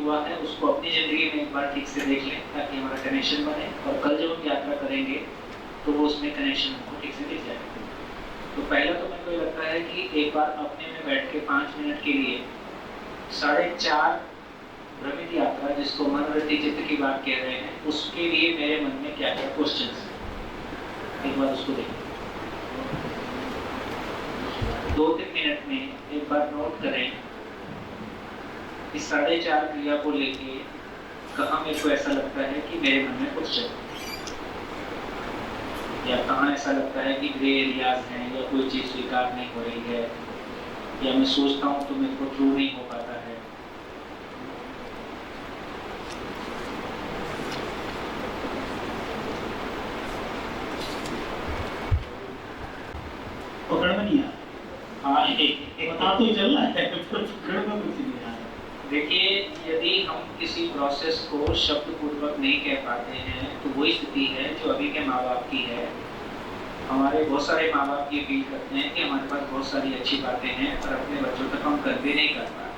हुआ है उसको अपनी ज़िंदगी में एक बार ठीक से देख लें ताकि हमारा कनेक्शन बने, और कल जब हम यात्रा करेंगे तो वो उसमें कनेक्शन हमको ठीक से दिख जाएगा। तो पहला तो मेरे को लगता है कि एक बार अपने में बैठ के 5 मिनट के लिए 4.5 भ्रमित यात्रा, जिसको मनोवृत्ति चित्त की बात कह रहे हैं, उसके लिए मेरे मन में क्या क्या क्वेश्चंस हैं, एक बार उसको देखें। 2-3 मिनट में एक बार नोट करें इस 4.5 क्रिया को लेके कहाँ मेरे को ऐसा लगता है कि मेरे मन में कुछ चल, या कहाँ ऐसा लगता है कि ग्रे एरियाज हैं, या कोई चीज़ स्वीकार नहीं हो रही है, या मैं सोचता हूँ तो मेरे को ट्रू नहीं हो पाता है। पकड़ में नहीं आ रहा। हाँ, पता तो चल रहा है, पकड़ में कुछ नहीं आ रहा। देखिए, यदि हम किसी प्रोसेस को शब्दपूर्वक नहीं कह पाते हैं तो वही स्थिति है जो अभी के माँ बाप की है। हमारे बहुत सारे माँ बाप ये फील करते हैं कि हमारे पास बहुत सारी अच्छी बातें हैं पर अपने बच्चों तक हम कन्वे नहीं कर पा रहे।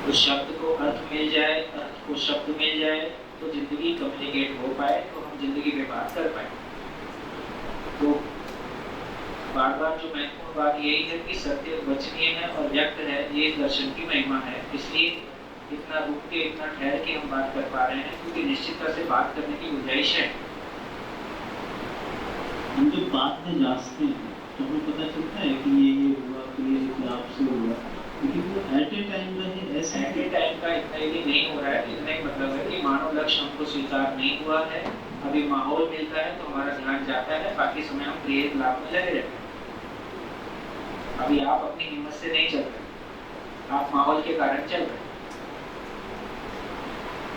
तो शब्द को अर्थ मिल जाए, अर्थ को शब्द मिल जाए तो जिंदगी कम्युनिकेट हो पाए, तो हम जिंदगी में बात कर पाए। तो बार बार जो महत्वपूर्ण बात यही है कि सत्य वचनीय है और व्यक्त है, ये दर्शन की महिमा है। इसलिए इतना रुक के, इतना ठहर के हम बात कर पा रहे हैं क्योंकि निश्चितता से बात करने की गुंजाइश है। हम जब बात में जांचते हैं तो हमें पता चलता है कि ये हुआ, तो ये लाभ से हुआ, लेकिन वो एट ए टाइम में ऐसे एट ए टाइम का इतना ही नहीं हो रहा है। इतना ही मतलब है कि मानव लक्ष्य हमको स्वीकार नहीं हुआ है, अभी माहौल मिलता है तो हमारा ध्यान जाता है, बाकी समय हम प्रिय लाभ में लगे रहते हैं। अभी आप अपनी हिम्मत से नहीं चल रहे, आप माहौल के कारण चल रहे,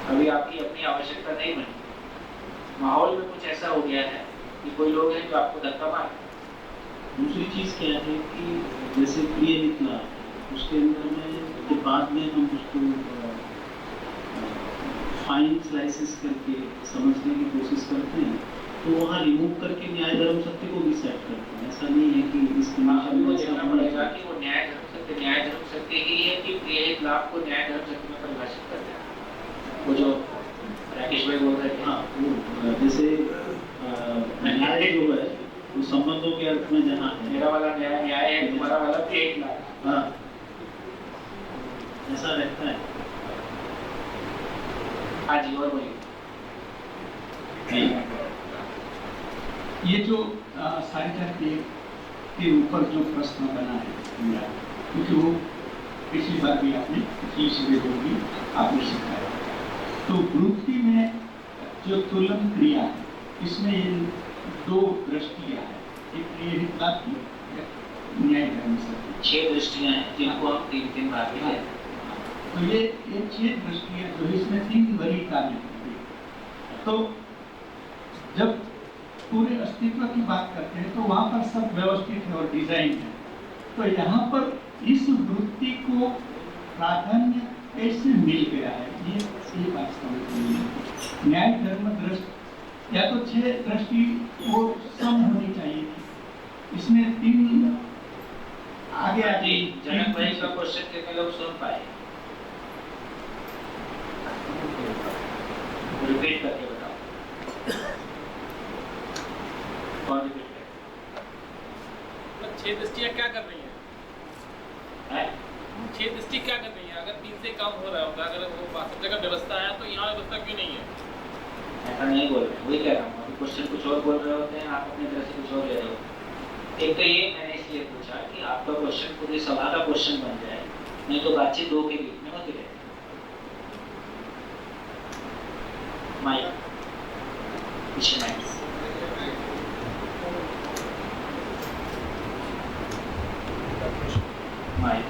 अभी आपकी अपनी आवश्यकता नहीं बनी, माहौल में कुछ ऐसा हो गया है कि कोई लोग हैं जो आपको धक्का मार। दूसरी चीज़ क्या है कि जैसे प्रिय निकला, उसके अंदर में के बाद में हम उसको फाइन स्लाइसेस करके समझने की कोशिश करते हैं, तो वहाँ रिमूव करके न्याय धर्म सत्य को भी सेट करते हैं। ऐसा नहीं है कि इस कंडीशन में देखना पड़ेगा कि वो न्याय धर्म सत्य ही है कि प्रिय लाभ को न्याय धर्म सत्य में परिभाषित करते हैं। वो जो राकेश भाई बोल रहे थे, हाँ, वो जैसे न्याय जो है वो संबंधों के अर्थ में जहाँ है, मेरा वाला न्याय है, तुम्हारा वाला प्रिय लाभ, हाँ, ऐसा रहता है। हाँ जी, और बोलिए। ये जो 4.5 के ऊपर जो प्रश्न बना है मेरा, क्योंकि वो पिछली बार भी आपने पिछली भी आपने सिखाया, तो वृत्ति में जो तुलन क्रिया है इसमें ये 2 दृष्टियाँ हैं, एक प्रिय लाभ की, न्याय धर्म सत्य, 6 दृष्टियाँ हैं जिनको हम 3-3 भाग में लेते हैं। तो ये 6 दृष्टियाँ जो है इसमें 3 बड़ी कार्य होती है। तो जब पूरे अस्तित्व की बात करते हैं तो वहाँ पर सब व्यवस्थित है और डिजाइन है, तो यहाँ पर इस वृत्ति को प्राधान्य कैसे मिल गया है, ये बात समझ नहीं है। न्याय धर्म दृष्टि या तो 6 दृष्टि वो सम होनी चाहिए थी, इसमें 3 आगे जनक भाई का क्वेश्चन कितने लोग सुन पाए? रिपीट करके बताओ। कौन रिपीट करे? 6 दृष्टियाँ क्या कर रही हैं? 6 दृष्टि क्या कर रही है? अगर 3 से कम हो रहा होगा, अगर वो सब जगह व्यवस्था है तो यहाँ व्यवस्था क्यों नहीं है? ऐसा नहीं बोल रहे, वही कह रहा हूँ। अभी क्वेश्चन कुछ और बोल रहे होते हैं, आप अपनी तरह से कुछ और ले रहे हो। एक तो ये मैंने इसलिए पूछा कि आपका क्वेश्चन पूरी सभा का क्वेश्चन बन जाए, नहीं तो बातचीत 2 के बीच में होती रहे। माइक पीछे माइक, माइक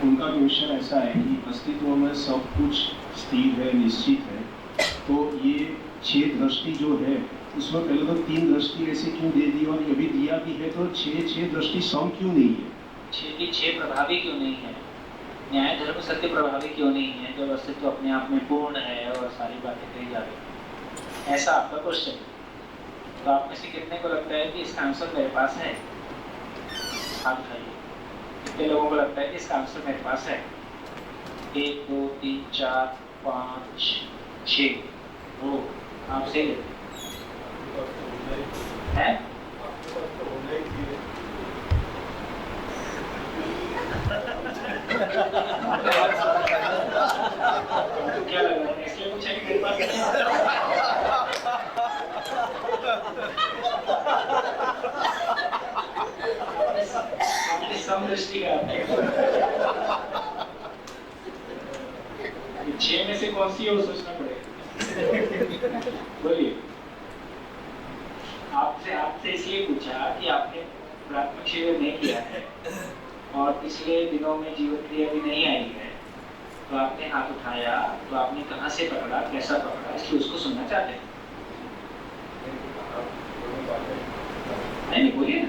उनका क्वेश्चन ऐसा है कि अस्तित्व में सब कुछ स्थिर है, निश्चित है, तो ये 6 दृष्टि जो है उसमें पहले तो 3 दृष्टि ऐसे क्यों दे दी, और अभी दिया भी है तो 6 दृष्टि सम क्यों नहीं है? 6 की 6 प्रभावी क्यों नहीं है? न्याय धर्म सत्य प्रभावी क्यों नहीं है जब अस्तित्व अपने आप में पूर्ण है और सारी बातें कही जा रही है? ऐसा आपका क्वेश्चन। तो आप में से कितने को लगता है कि इसका आंसर मेरे पास है? हाथ उठाइए। कितने लोगों को लगता है कि इसका आंसर मेरे पास है? 1 2 3 4 5 6। वो आप सही है? क्या लग रहा है? इसलिए पूछा कि मेरे पास नहीं। समदृष्टि का 6 में से कौन सी है वो सोचना पड़ेगा। बोलिए। आपसे इसलिए पूछा कि आपने प्राथमिक शिविर नहीं किया है और पिछले दिनों में जीवन क्रिया भी नहीं आई है, तो आपने हाथ उठाया, तो आपने कहाँ से पकड़ा, कैसा पकड़ा, इसलिए उसको सुनना चाहते हैं। नहीं बोलिए ना।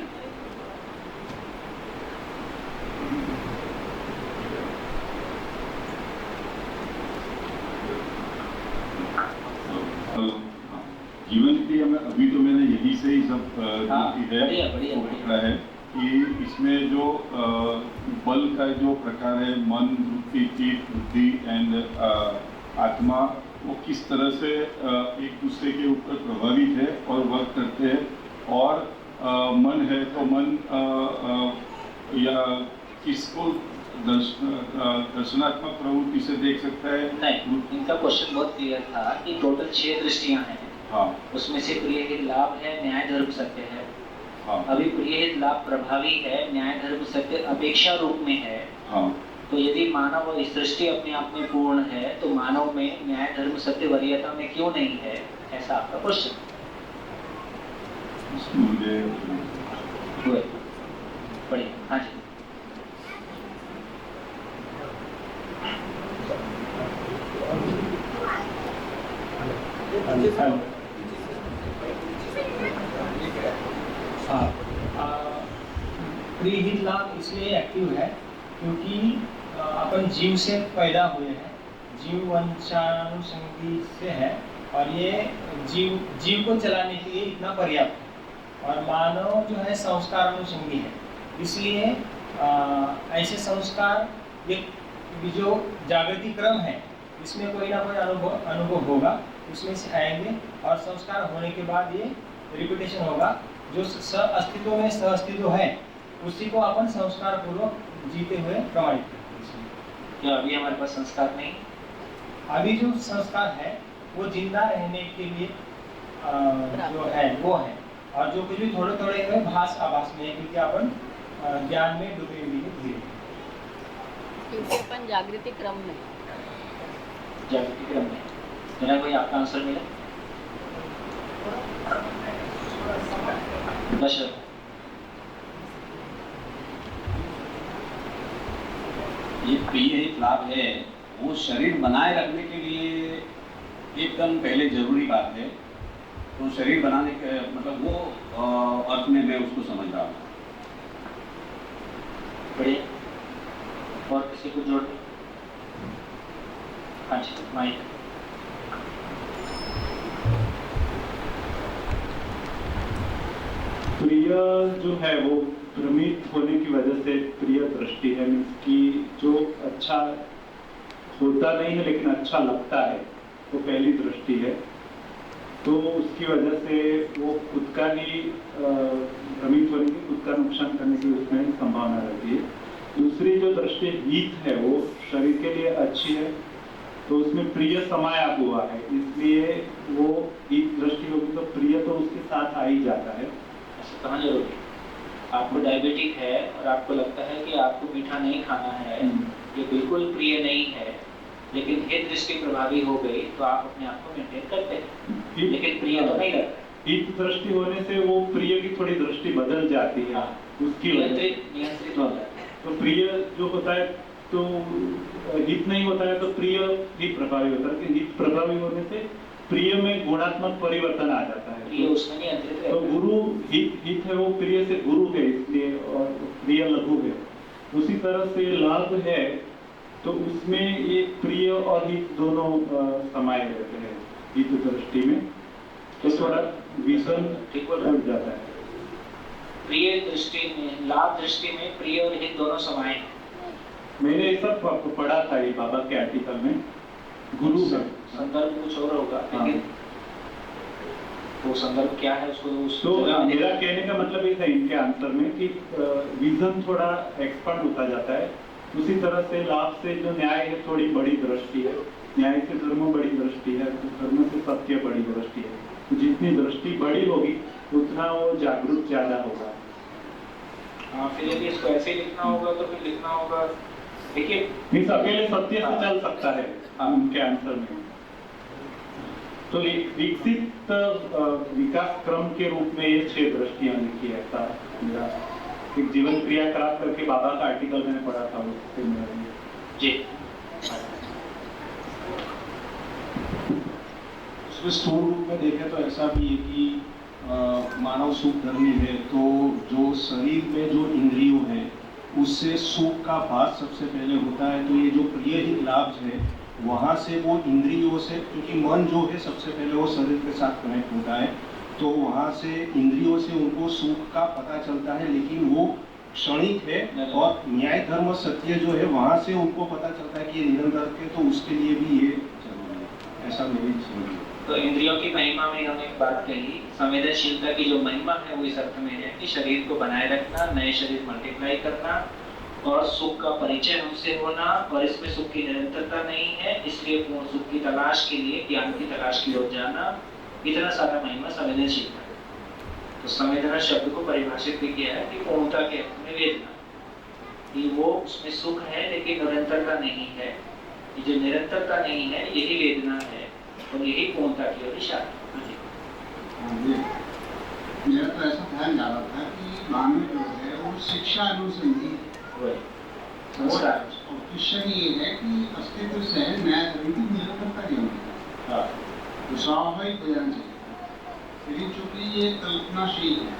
जीवन क्रिया में अभी तो मैंने यही से ही सब बढ़िया पकड़ा है कि इसमें जो बल का जो प्रकार है, मन, वृत्ति, चित्त, बुद्धि एंड आत्मा, वो किस तरह से एक दूसरे के ऊपर प्रभावित है और वर्क करते हैं। और मन है तो मन या किसको दर्शनात्मक प्रवृत्ति से देख सकता है? नहीं, इनका क्वेश्चन बहुत क्लियर था कि टोटल 6 दृष्टियां हैं। हाँ, उसमें से प्रियहित लाभ है, न्याय धर्म सत्य है। हाँ, अभी प्रियहित लाभ प्रभावी है, न्याय धर्म सत्य अपेक्षा रूप में है। हाँ, तो यदि मानव इस सृष्टि अपने आप में पूर्ण है तो मानव में न्याय धर्म सत्य वरीयता में क्यों नहीं है? ऐसा आपका क्वेश्चन। मुझे बढ़िया। हाँ जी। प्रीहित लाभ इसलिए एक्टिव है क्योंकि अपन जीव से पैदा हुए हैं, जीव वंशानुसंगी से है और ये जीव को चलाने के लिए इतना पर्याप्त है। और मानव जो है संस्कार अनुसंगी है, इसलिए ऐसे संस्कार एक जो जागृति क्रम है इसमें कोई ना कोई अनुभव होगा, उसमें से आएंगे और संस्कार होने के बाद ये रिपीटेशन होगा। जो अस्तित्व में सह अस्तित्व है उसी को अपन संस्कार पूर्वक जीते हुए प्रमाणित करते हैं। क्या अभी हमारे पास संस्कार नहीं? अभी जो संस्कार है वो जिंदा रहने के लिए जो है वो है, और जो कुछ भी थोड़े थोड़े में भास आभास में है क्योंकि अपन ज्ञान में डूबे हुए हैं। क्योंकि अपन जागृति क्रम में मेरा कोई आपका आंसर मिला? ये प्रियहित लाभ है वो शरीर बनाए रखने के लिए एकदम पहले जरूरी बात है। तो शरीर बनाने के मतलब वो अर्थ में मैं उसको समझ रहा हूँ। बढ़िया। और किसी को जोड़? हाँ जी, माइक। प्रिय जो है वो भ्रमित होने की वजह से प्रिय दृष्टि है, मीन्स कि जो अच्छा होता नहीं है लेकिन अच्छा लगता है वो पहली दृष्टि है। तो उसकी वजह से वो खुद का ही भ्रमित होने की, खुद का नुकसान करने की उसमें संभावना रहती है। दूसरी जो दृष्टि हित है वो शरीर के लिए अच्छी है, तो उसमें प्रिय समाया हुआ है, इसलिए वो हित दृष्टि होगी तो प्रिय तो उसके साथ आ ही जाता है। ऐसा कहाँ जरूरी? आपको डायबिटिक है और आपको लगता है कि आपको मीठा नहीं खाना है, ये बिल्कुल प्रिय नहीं है, लेकिन हित दृष्टि प्रभावी हो गई तो आप अपने आप को मेंटेन करते हैं, लेकिन प्रिय तो नहीं लगता। हित दृष्टि होने से वो प्रिय की थोड़ी दृष्टि बदल जाती है, उसकी नियंत्रित हो जाता है। तो प्रिय जो होता है तो हित नहीं होता है तो प्रिय ही प्रभावी होता है, हित प्रभावी होने से प्रिय में गुणात्मक परिवर्तन आ जाता है। प्रिय उसमें नियंत्रित है। तो गुरु हित है वो प्रिय से गुरु है, इसलिए और प्रिय लघु है। उसी तरह से लाभ है तो उसमें ये प्रिय और हित दोनों समाये रहते हैं हित दृष्टि में, तो थोड़ा विजन बढ़ जाता है। प्रिय दृष्टि में, लाभ दृष्टि में प्रिय और हित दोनों समाये हैं। मैंने ये सब पढ़ा था ये बाबा के आर्टिकल में, गुरु में। संदर्भ कुछ और होगा, लेकिन वो संदर्भ क्या है उसको तो मेरा कहने का मतलब ये था इनके आंसर में कि विजन थोड़ा एक्सपांड होता जाता है। उसी तरह से लाभ से जो न्याय है थोड़ी बड़ी दृष्टि है, न्याय से धर्म बड़ी दृष्टि है, तो धर्म से सत्य बड़ी दृष्टि है। तो जितनी दृष्टि बड़ी होगी उतना वो जागरूक ज्यादा होगा। हाँ, फिर यदि इसको ऐसे ही लिखना होगा तो फिर लिखना होगा, देखिए मीन्स अकेले सत्य से चल सकता है उनके आंसर में। तो विकसित विकास क्रम के रूप में ये 6 दृष्टियां लिखी है। ऐसा मेरा एक जीवन क्रियाकलाप करके बाबा का आर्टिकल मैंने पढ़ा था उससे मेरा जी। उसमें स्थूल रूप में देखें तो ऐसा भी है कि मानव सुख धर्मी है, तो जो शरीर में जो इंद्रियों है उससे सुख का भास सबसे पहले होता है। तो ये जो प्रिय हित लाभ है वहाँ से वो इंद्रियों से, क्योंकि मन जो है सबसे पहले वो शरीर के साथ कनेक्ट होता है, तो वहाँ से इंद्रियों से उनको सुख का पता चलता है, लेकिन वो क्षणिक है। और न्याय धर्म सत्य जो है वहाँ से उनको पता चलता है कि ये निरंतर है, तो उसके लिए भी ये जरूरी है। ऐसा मेरी समझ है। तो इंद्रियों की महिमा में हमने एक बात कही, संवेदनशीलता की जो महिमा है वो इस अर्थ में है कि शरीर को बनाए रखना, नए शरीर मल्टीप्लाई करना और सुख का परिचय हमसे होना, और इसमें सुख की निरंतरता नहीं है, इसलिए पूर्ण सुख की तलाश के लिए ज्ञान की तलाश की ओर जाना, इतना सारा महिमा संवेदनशीलता है। तो संवेदना शब्द को परिभाषित भी किया है कि पूर्णता के अर्थ में वेदना, कि वो उसमें सुख है लेकिन निरंतरता नहीं है। ये जो निरंतरता नहीं है यही वेदना है और यही पूर्णता की ओर इशारा। मेरा तो ऐसा ध्यान जा रहा था कि वाणी जो है वो शिक्षा अनुसंधी संस्कार। क्वेश्चन ये है कि अस्तित्व से न्याय धर्म की निरंतरता क्यों है, तो स्वाभाविक हो जाना चाहिए। लेकिन चूंकि ये कल्पनाशील है,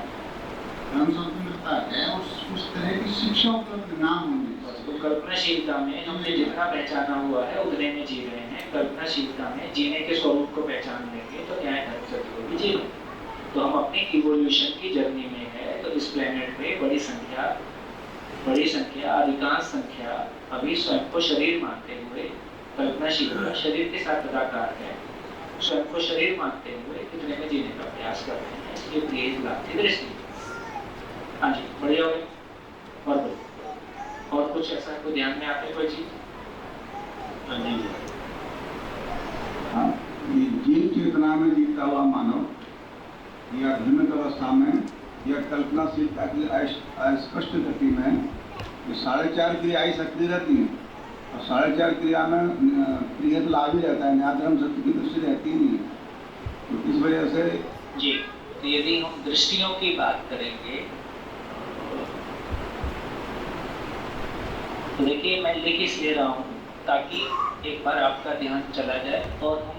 धर्म स्वतंत्रता है, उस तरह की शिक्षा उपलब्ध ना होने, तो कल्पनाशीलता में हमने जितना पहचाना हुआ है उतने में जी रहे हैं। कल्पनाशीलता में जीने के स्वरूप को पहचान लेंगे तो न्याय धर्म सत्य को भी जी लेंगे। तो हम अपनी इवोल्यूशन की जर्नी में है, तो इस प्लेनेट पे बड़ी संख्या अधिकांश संख्या अभी स्वयं को शरीर मानते हुए, कल्पनाशीलता शरीर के साथ तदाकार है, स्वयं को शरीर मानते हुए कितने में जीने का प्रयास कर रहे हैं। इसलिए प्रिय लाभ की दृष्टि। हाँ जी, बढ़िया हो गई। और कुछ ऐसा को ध्यान में आते कोई चीज? हाँ, ये जीव चेतना में जीता हुआ मानव या भ्रमित अवस्था में या कल्पनाशीलता की अस्पष्ट गति में 4.5 क्रियाएं सक्रिय रहती हैं, और 4.5 क्रिया में प्रिय तो लाभ ही रहता है, न्यायधर्म सत्य की दृष्टि रहती नहीं है। तो इस वजह से जी, तो यदि हम दृष्टियों की बात करेंगे तो देखिए मैं लिख इसलिए रहा हूँ ताकि एक बार आपका ध्यान चला जाए और हम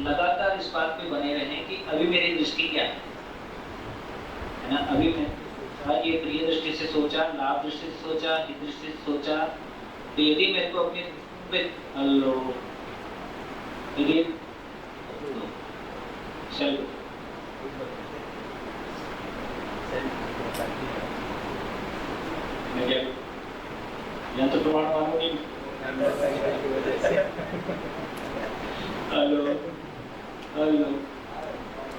लगातार इस बात पे बने रहें कि अभी मेरी दृष्टि क्या है ना। अभी मैं ये प्रिय दृष्टि से सोचा, लाभ दृष्टि से सोचा, हित दृष्टि से सोचा, तो यदि मेरे को अपने चलो या तो प्रमाण मानोगे। हेलो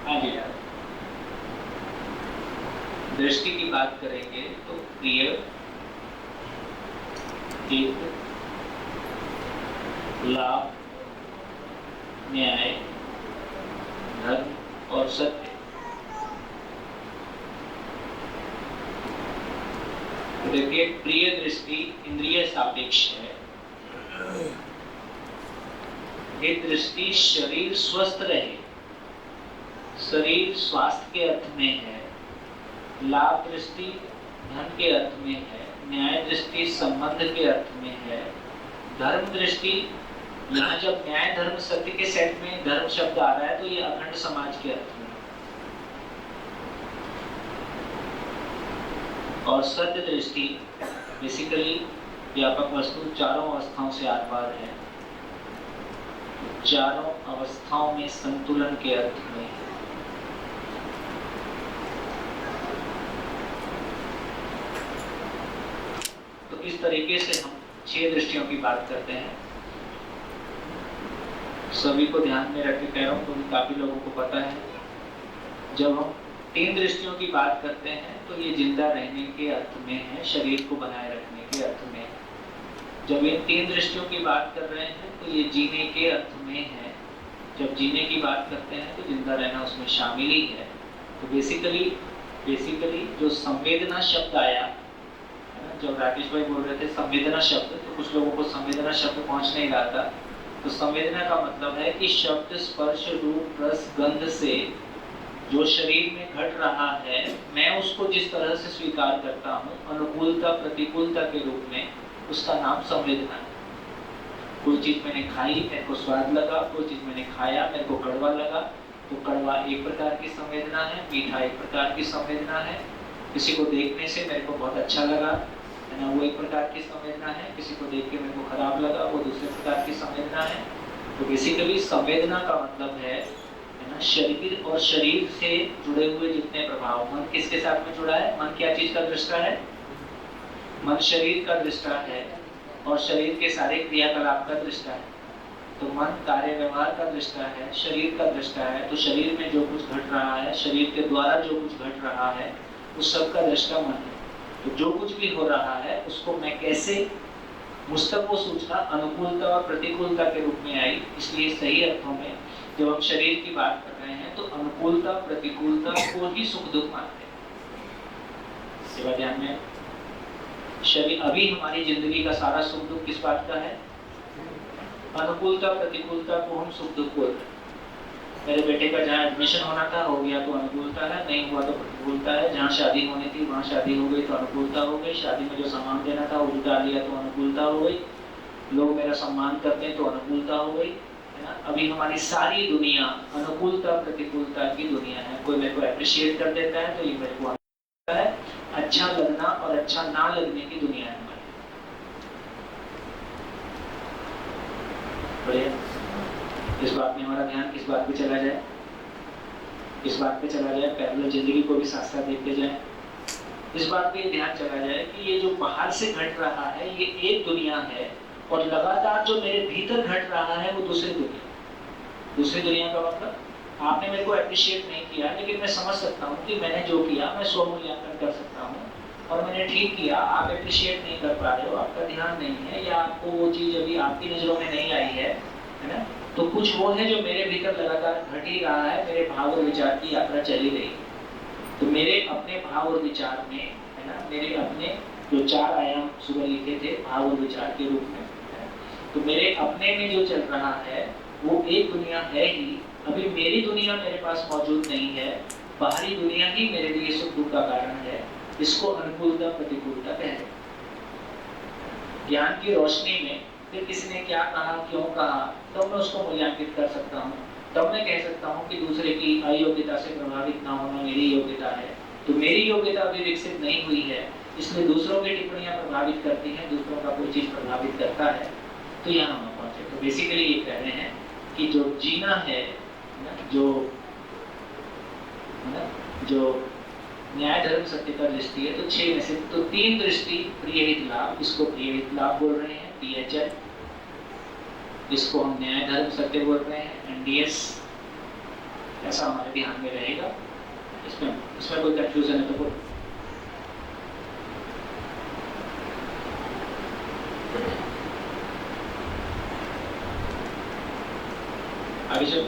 हाँ जी, दृष्टि की बात करेंगे तो प्रिय, हित, लाभ, न्याय, धर्म और सत्य। देखिए प्रिय दृष्टि इंद्रिय सापेक्ष है, ये दृष्टि शरीर स्वस्थ रहे, शरीर स्वास्थ्य के अर्थ में है, लाभ दृष्टि धन के अर्थ में है, न्याय दृष्टि संबंध के अर्थ में है, धर्म दृष्टि यहाँ जब न्याय धर्म सत्य के सेट में धर्म शब्द आ रहा है तो ये अखंड समाज के अर्थ में, और सत्य दृष्टि बेसिकली व्यापक वस्तु चारों अवस्थाओं से आर पार है, चारों अवस्थाओं में संतुलन के अर्थ में है। तो इस तरीके से हम 6 दृष्टियों की बात करते हैं। सभी को ध्यान में रख के कह रहा हूँ क्योंकि काफी लोगों को पता है। जब हम 3 दृष्टियों की बात करते हैं तो ये जिंदा रहने के अर्थ में है, शरीर को बनाए रखने के अर्थ में है। जब ये 3 दृष्टियों की बात कर रहे हैं तो ये जीने के अर्थ में है। जब जीने की बात करते हैं तो जिंदा रहना उसमें शामिल ही है। तो बेसिकली जो संवेदना शब्द आया, जब राकेश भाई बोल रहे थे संवेदना शब्द, तो कुछ लोगों को संवेदना शब्द पहुंच नहीं रहा था। तो संवेदना का मतलब है कि शब्द, स्पर्श, रूप, रस, गंध से जो शरीर में घट रहा है, मैं उसको जिस तरह से स्वीकार करता हूँ, अनुकूलता प्रतिकूलता के रूप में, उसका नाम संवेदना है। कोई चीज मैंने खाई, मेरे को स्वाद लगा, कोई चीज मैंने खाया, मेरे को कड़वा लगा, तो कड़वा एक प्रकार की संवेदना है, मीठा एक प्रकार की संवेदना है। किसी को देखने से मेरे को बहुत अच्छा लगा, है ना, वो एक प्रकार की संवेदना है। किसी को देख के मेरे को खराब लगा, वो दूसरे प्रकार की संवेदना है। तो बेसिकली संवेदना का मतलब है ना, शरीर और शरीर से जुड़े हुए जितने प्रभाव। मन किसके साथ में जुड़ा है? मन क्या चीज का दृष्टा है? मन शरीर का दृष्टा है और शरीर के सारे क्रियाकलाप का दृष्टा है। तो मन कार्य व्यवहार का दृष्टा है, शरीर का दृष्टा है। तो शरीर में जो कुछ घट रहा है, शरीर के द्वारा जो कुछ घट रहा है, उस सब का दृष्टा मन है। तो जो कुछ भी हो रहा है उसको मैं कैसे, मुझ तक वो सूचना अनुकूलता और प्रतिकूलता के रूप में आई। इसलिए सही अर्थों में जब हम शरीर की बात कर रहे हैं तो अनुकूलता प्रतिकूलता को ही सुख दुख मानते हैं। सेवा ध्यान में शरीर, अभी हमारी जिंदगी का सारा सुख दुख किस बात का है? अनुकूलता प्रतिकूलता को हम सुख दुख बोलते हैं। मेरे बेटे का जहाँ एडमिशन होना था हो गया तो अनुकूलता है, नहीं हुआ तो प्रतिकूलता है। जहाँ शादी होनी थी वहाँ शादी हो गई तो अनुकूलता हो गई। शादी में जो सामान देना था वो जुटा लिया तो अनुकूलता हो गई। लोग मेरा सम्मान करते हैं तो अनुकूलता हो गई, है ना। अभी हमारी सारी दुनिया अनुकूलता प्रतिकूलता की दुनिया है। कोई मेरे को अप्रिशिएट कर देता है तो ये मेरे को अनुकूलता है, अच्छा लगना और अच्छा ना लगने की दुनिया है हमारी। बढ़िया। इस बात में हमारा ध्यान किस बात पे चला जाए? इस बात पे चला जाए, पैरेलल जिंदगी को भी साथ साथ देखते जाए। इस बात पे ध्यान चला जाए कि ये जो बाहर से घट रहा है ये एक दुनिया है और लगातार जो मेरे भीतर घट रहा है वो दूसरी दुनिया। दूसरी दुनिया का मतलब आपने मेरे को अप्रिशिएट नहीं किया, लेकिन मैं समझ सकता हूँ कि मैंने जो किया मैं स्वमूल्यांकन कर सकता हूँ और मैंने ठीक किया। आप अप्रिशिएट नहीं कर पा रहे हो, आपका ध्यान नहीं है, या आपको वो चीज अभी आपकी नजरों में नहीं आई है ना। तो कुछ वो है जो मेरे भीतर लगातार घट ही रहा है, मेरे भाव और विचार की यात्रा चली रही। तो मेरे अपने भाव और विचार में, है ना, मेरे अपने जो 4 आयाम सुबह लिखे थे भाव और विचार के रूप में, तो मेरे अपने में जो चल रहा है वो एक दुनिया है ही। अभी मेरी दुनिया मेरे पास मौजूद नहीं है, बाहरी दुनिया ही मेरे लिए सुख दुख का कारण है। इसको अनुकूलता प्रतिकूलता कहते हैं। ज्ञान की रोशनी में फिर किसी ने क्या कहा, क्यों कहा, तब मैं उसको मूल्यांकित कर सकता हूँ। तब मैं कह सकता हूँ कि दूसरे की अयोग्यता से प्रभावित ना होना मेरी योग्यता है। तो मेरी योग्यता अभी विकसित नहीं हुई है, इसलिए दूसरों की टिप्पणियां प्रभावित करती हैं, दूसरों का कोई चीज प्रभावित करता है। तो यहाँ हम पहुंचे। तो बेसिकली ये कह रहे हैं कि जो जीना है, जो न्याय धर्म सत्य का दृष्टि है, तो 6 में से तो 3 दृष्टि प्रिय हित लाभ, इसको प्रिय हित लाभ बोल रहे हैं, PHL। इसको हम न्याय धर्म सत्य बोल रहे हैं, NDS। ऐसा हमारे ध्यान में रहेगा। इसमें कोई कंफ्यूजन है तो बोलो। आगे चलो।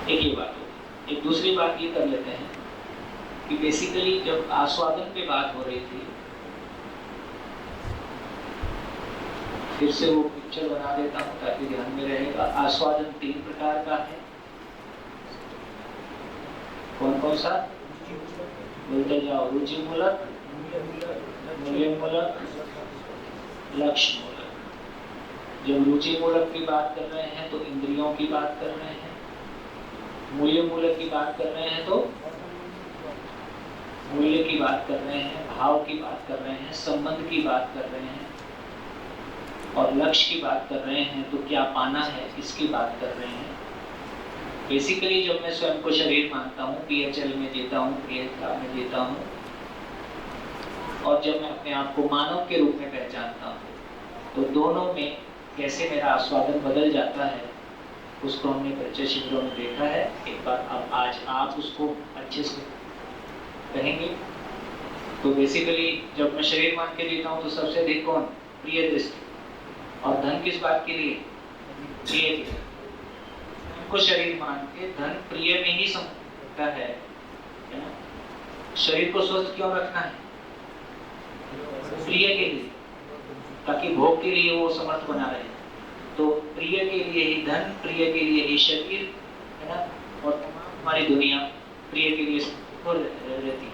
एक ये बात हो, एक दूसरी बात ये कर लेते हैं कि बेसिकली जब आस्वादन पे बात हो रही थी, फिर से वो पिक्चर बना देता हूँ ताकि ध्यान में रहेगा। आस्वादन 3 प्रकार का है। कौन कौन सा? बोलते जाओ। रुचि मूलक, मूल्य मूलक, लक्ष्य मूलक। जब रुचि मूलक की बात कर रहे हैं तो इंद्रियों की बात कर रहे हैं, मूल्य मूलक की बात कर रहे हैं तो मूल्य की बात कर रहे हैं, भाव की बात कर रहे हैं, संबंध की बात कर रहे हैं और लक्ष्य की बात कर रहे हैं, तो क्या पाना है इसकी बात कर रहे हैं। बेसिकली जब मैं स्वयं को शरीर मानता हूँ, PHL में जीता हूँ, PHL में जीता हूँ, और जब मैं अपने आप को मानव के रूप में पहचानता हूँ, तो दोनों में कैसे मेरा आस्वादन बदल जाता है उसको हमने परिचय शिविरों में देखा है। एक बार अब आज आप उसको अच्छे से कहेंगे। तो बेसिकली जब मैं शरीर मान के जीता हूँ तो सबसे अधिक कौन? प्रिय दृष्टि। और धन किस बात के लिए? प्रिय के लिए। को शरीर मान के धन प्रिय में ही समझता है ना? शरीर को स्वस्थ क्यों रखना है? प्रिय के लिए, ताकि भोग के लिए वो समर्थ बना रहे। तो प्रिय के लिए ही धन, प्रिय के लिए ही शरीर, है ना, और हमारी दुनिया प्रिय के लिए रहती है।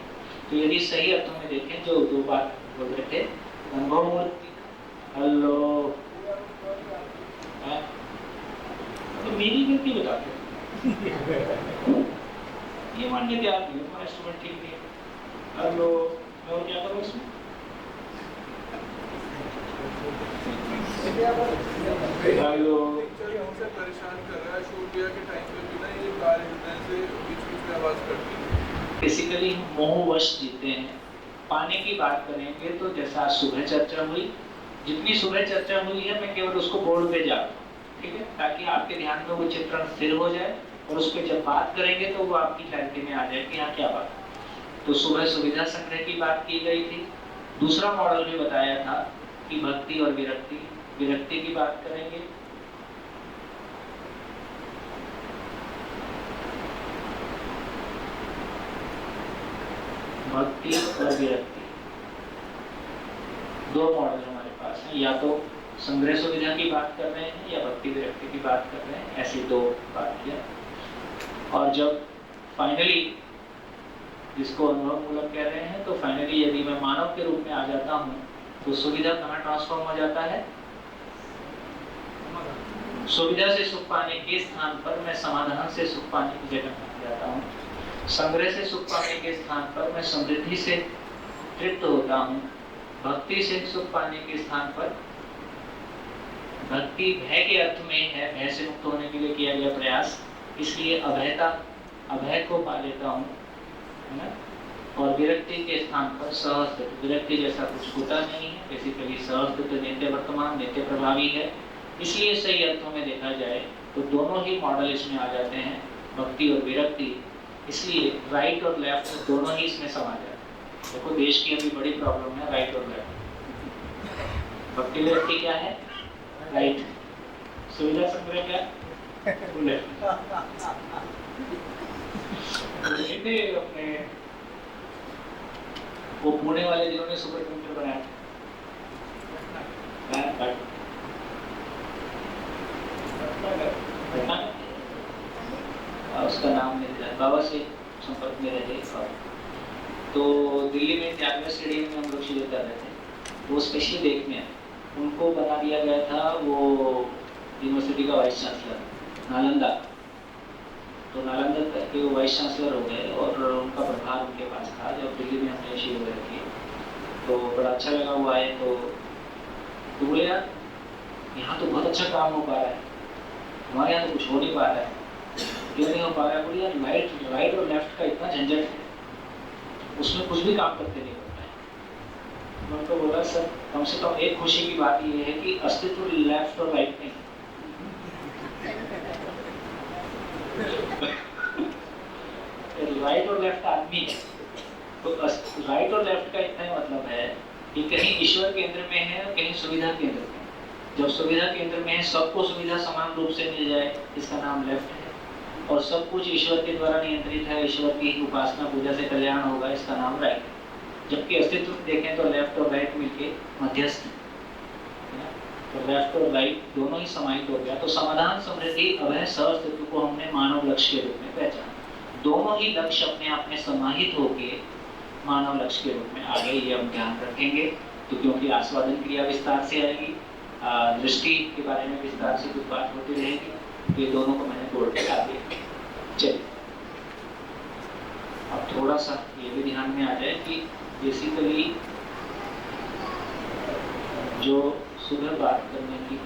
तो यदि सही अर्थों में देखें, जो दो बात बोल रहे थे, अनुभव मूर्ति, हेलो, तो मेरी गलती बताते ये मानने के आप हमारा इंस्ट्रूमेंट ठीक नहीं है। हेलो, मैं और क्या करूँ इसमें? हेलो, हमसे परेशान कर रहा है, शूट किया के टाइम पे भी ना ये कार हिलने से बीच में आवाज करती है। बेसिकली मोहवश जीते हैं। पाने की बात करेंगे तो जैसा आज सुबह चर्चा हुई, जितनी सुबह चर्चा हुई है मैं केवल उसको बोर्ड पे जाता हूँ, ठीक है, ताकि आपके ध्यान में वो चित्रण स्थिर हो जाए और उस पर जब बात करेंगे तो वो आपकी क्लैरिटी में आ जाए कि यहाँ क्या बात। तो सुबह सुविधा संग्रह की बात की गई थी। दूसरा मॉडल भी बताया था कि भक्ति और विरक्ति। विरक्ति की बात करेंगे। भक्ति और विरक्ति दो मॉडल हमारे पास हैं। या तो संग्रह सुविधा की बात कर रहे हैं या भक्ति विरक्ति की बात कर रहे हैं, ऐसी दो बात किया। और जब फाइनली जिसको अनुभव मूलक कह रहे हैं, तो फाइनली यदि मैं मानव के रूप में आ जाता हूँ तो सुविधा कहाँ ट्रांसफॉर्म हो जाता है? सुविधा से सुख पाने के स्थान पर मैं समाधान से सुख पाने की जगह में जाता हूँ। संग्रह से सुख पाने के स्थान पर मैं समृद्धि से तृप्त होता हूँ। भक्ति से सुख पाने के स्थान पर भक्ति भय के अर्थ में है, भय से मुक्त होने के लिए किया गया प्रयास, इसलिए अभयता, अभय को पा लेता हूँ, है ना। और विरक्ति के स्थान पर सहस्तित्व, विरक्ति जैसा कुछ होता नहीं है। बेसिकली सहस्तित्व नित्य वर्तमान, नित्य प्रभावी है। इसलिए सही अर्थों में देखा जाए तो दोनों ही मॉडल इसमें आ जाते हैं, भक्ति और विरक्ति। इसलिए राइट और लेफ्ट दोनों ही इसमें समा जाते हैं। देखो देश की अभी बड़ी प्रॉब्लम है राइट और लेफ्ट। भक्ति विरक्ति क्या है? राइट। सुविधा संग्रह क्या? लेफ्ट। अपने वो पुणे वाले जिन्होंने सुपर कंप्यूटर बनाया उसका नाम नहीं था, बाबा से संपर्क में रहे। तो दिल्ली में त्यागराज स्टेडियम में हम लोग शिविर कर रहे थे, वो स्पेशली देखने उनको बना दिया गया था वो यूनिवर्सिटी का वाइस चांसलर नालंदा। तो नालंदा के वो वाइस चांसलर हो गए और उनका प्रभार उनके पास था जब दिल्ली में हमने शिविर किए। तो बड़ा अच्छा लगा वो आए। तो बोले यार यहाँ तो बहुत अच्छा काम हो पा रहा है, हमारे यहाँ तो कुछ हो नहीं पा रहा है। क्यों नहीं हो पा रहा है? बोले यार राइट और लेफ्ट का इतना झंझट है, उसमें कुछ भी काम करते नहीं होता है। मैं उनको बोला सर कम से कम एक खुशी की बात ये है कि अस्तित्व लेफ्ट और राइट नहीं, राइट और लेफ्ट आदमी है। तो राइट और लेफ्ट का इतना ही मतलब है कि कहीं ईश्वर केंद्र में है और कहीं सुविधा केंद्र में। जब सुविधा केंद्र में है, सबको सुविधा समान रूप से मिल जाए, इसका नाम लेफ्ट है। और सब कुछ ईश्वर के द्वारा नियंत्रित है, ईश्वर की उपासना पूजा से कल्याण होगा, इसका नाम राइट है। जबकि अस्तित्व देखें तो लेफ्ट और राइट मिलके मध्यस्थ है। तो लेफ्ट और राइट दोनों ही समाहित हो गया। तो समाधान, समृद्धि, अभय, सहअस्तित्व को हमने मानव लक्ष्य के रूप में पहचाना। दोनों ही लक्ष्य अपने आप में समाहित होके मानव लक्ष्य के रूप में आ गए, ये हम ध्यान रखेंगे। तो क्योंकि आस्वादन क्रिया विस्तार से आएगी, दृष्टि के बारे में विस्तार से कुछ बात होती रहेगी, तो ये दोनों को मैंने बोर्ड पे ला दिया। चलिए अब थोड़ा सा ये भी ध्यान में आ जाए कि बेसिकली जो सुबह बात करने की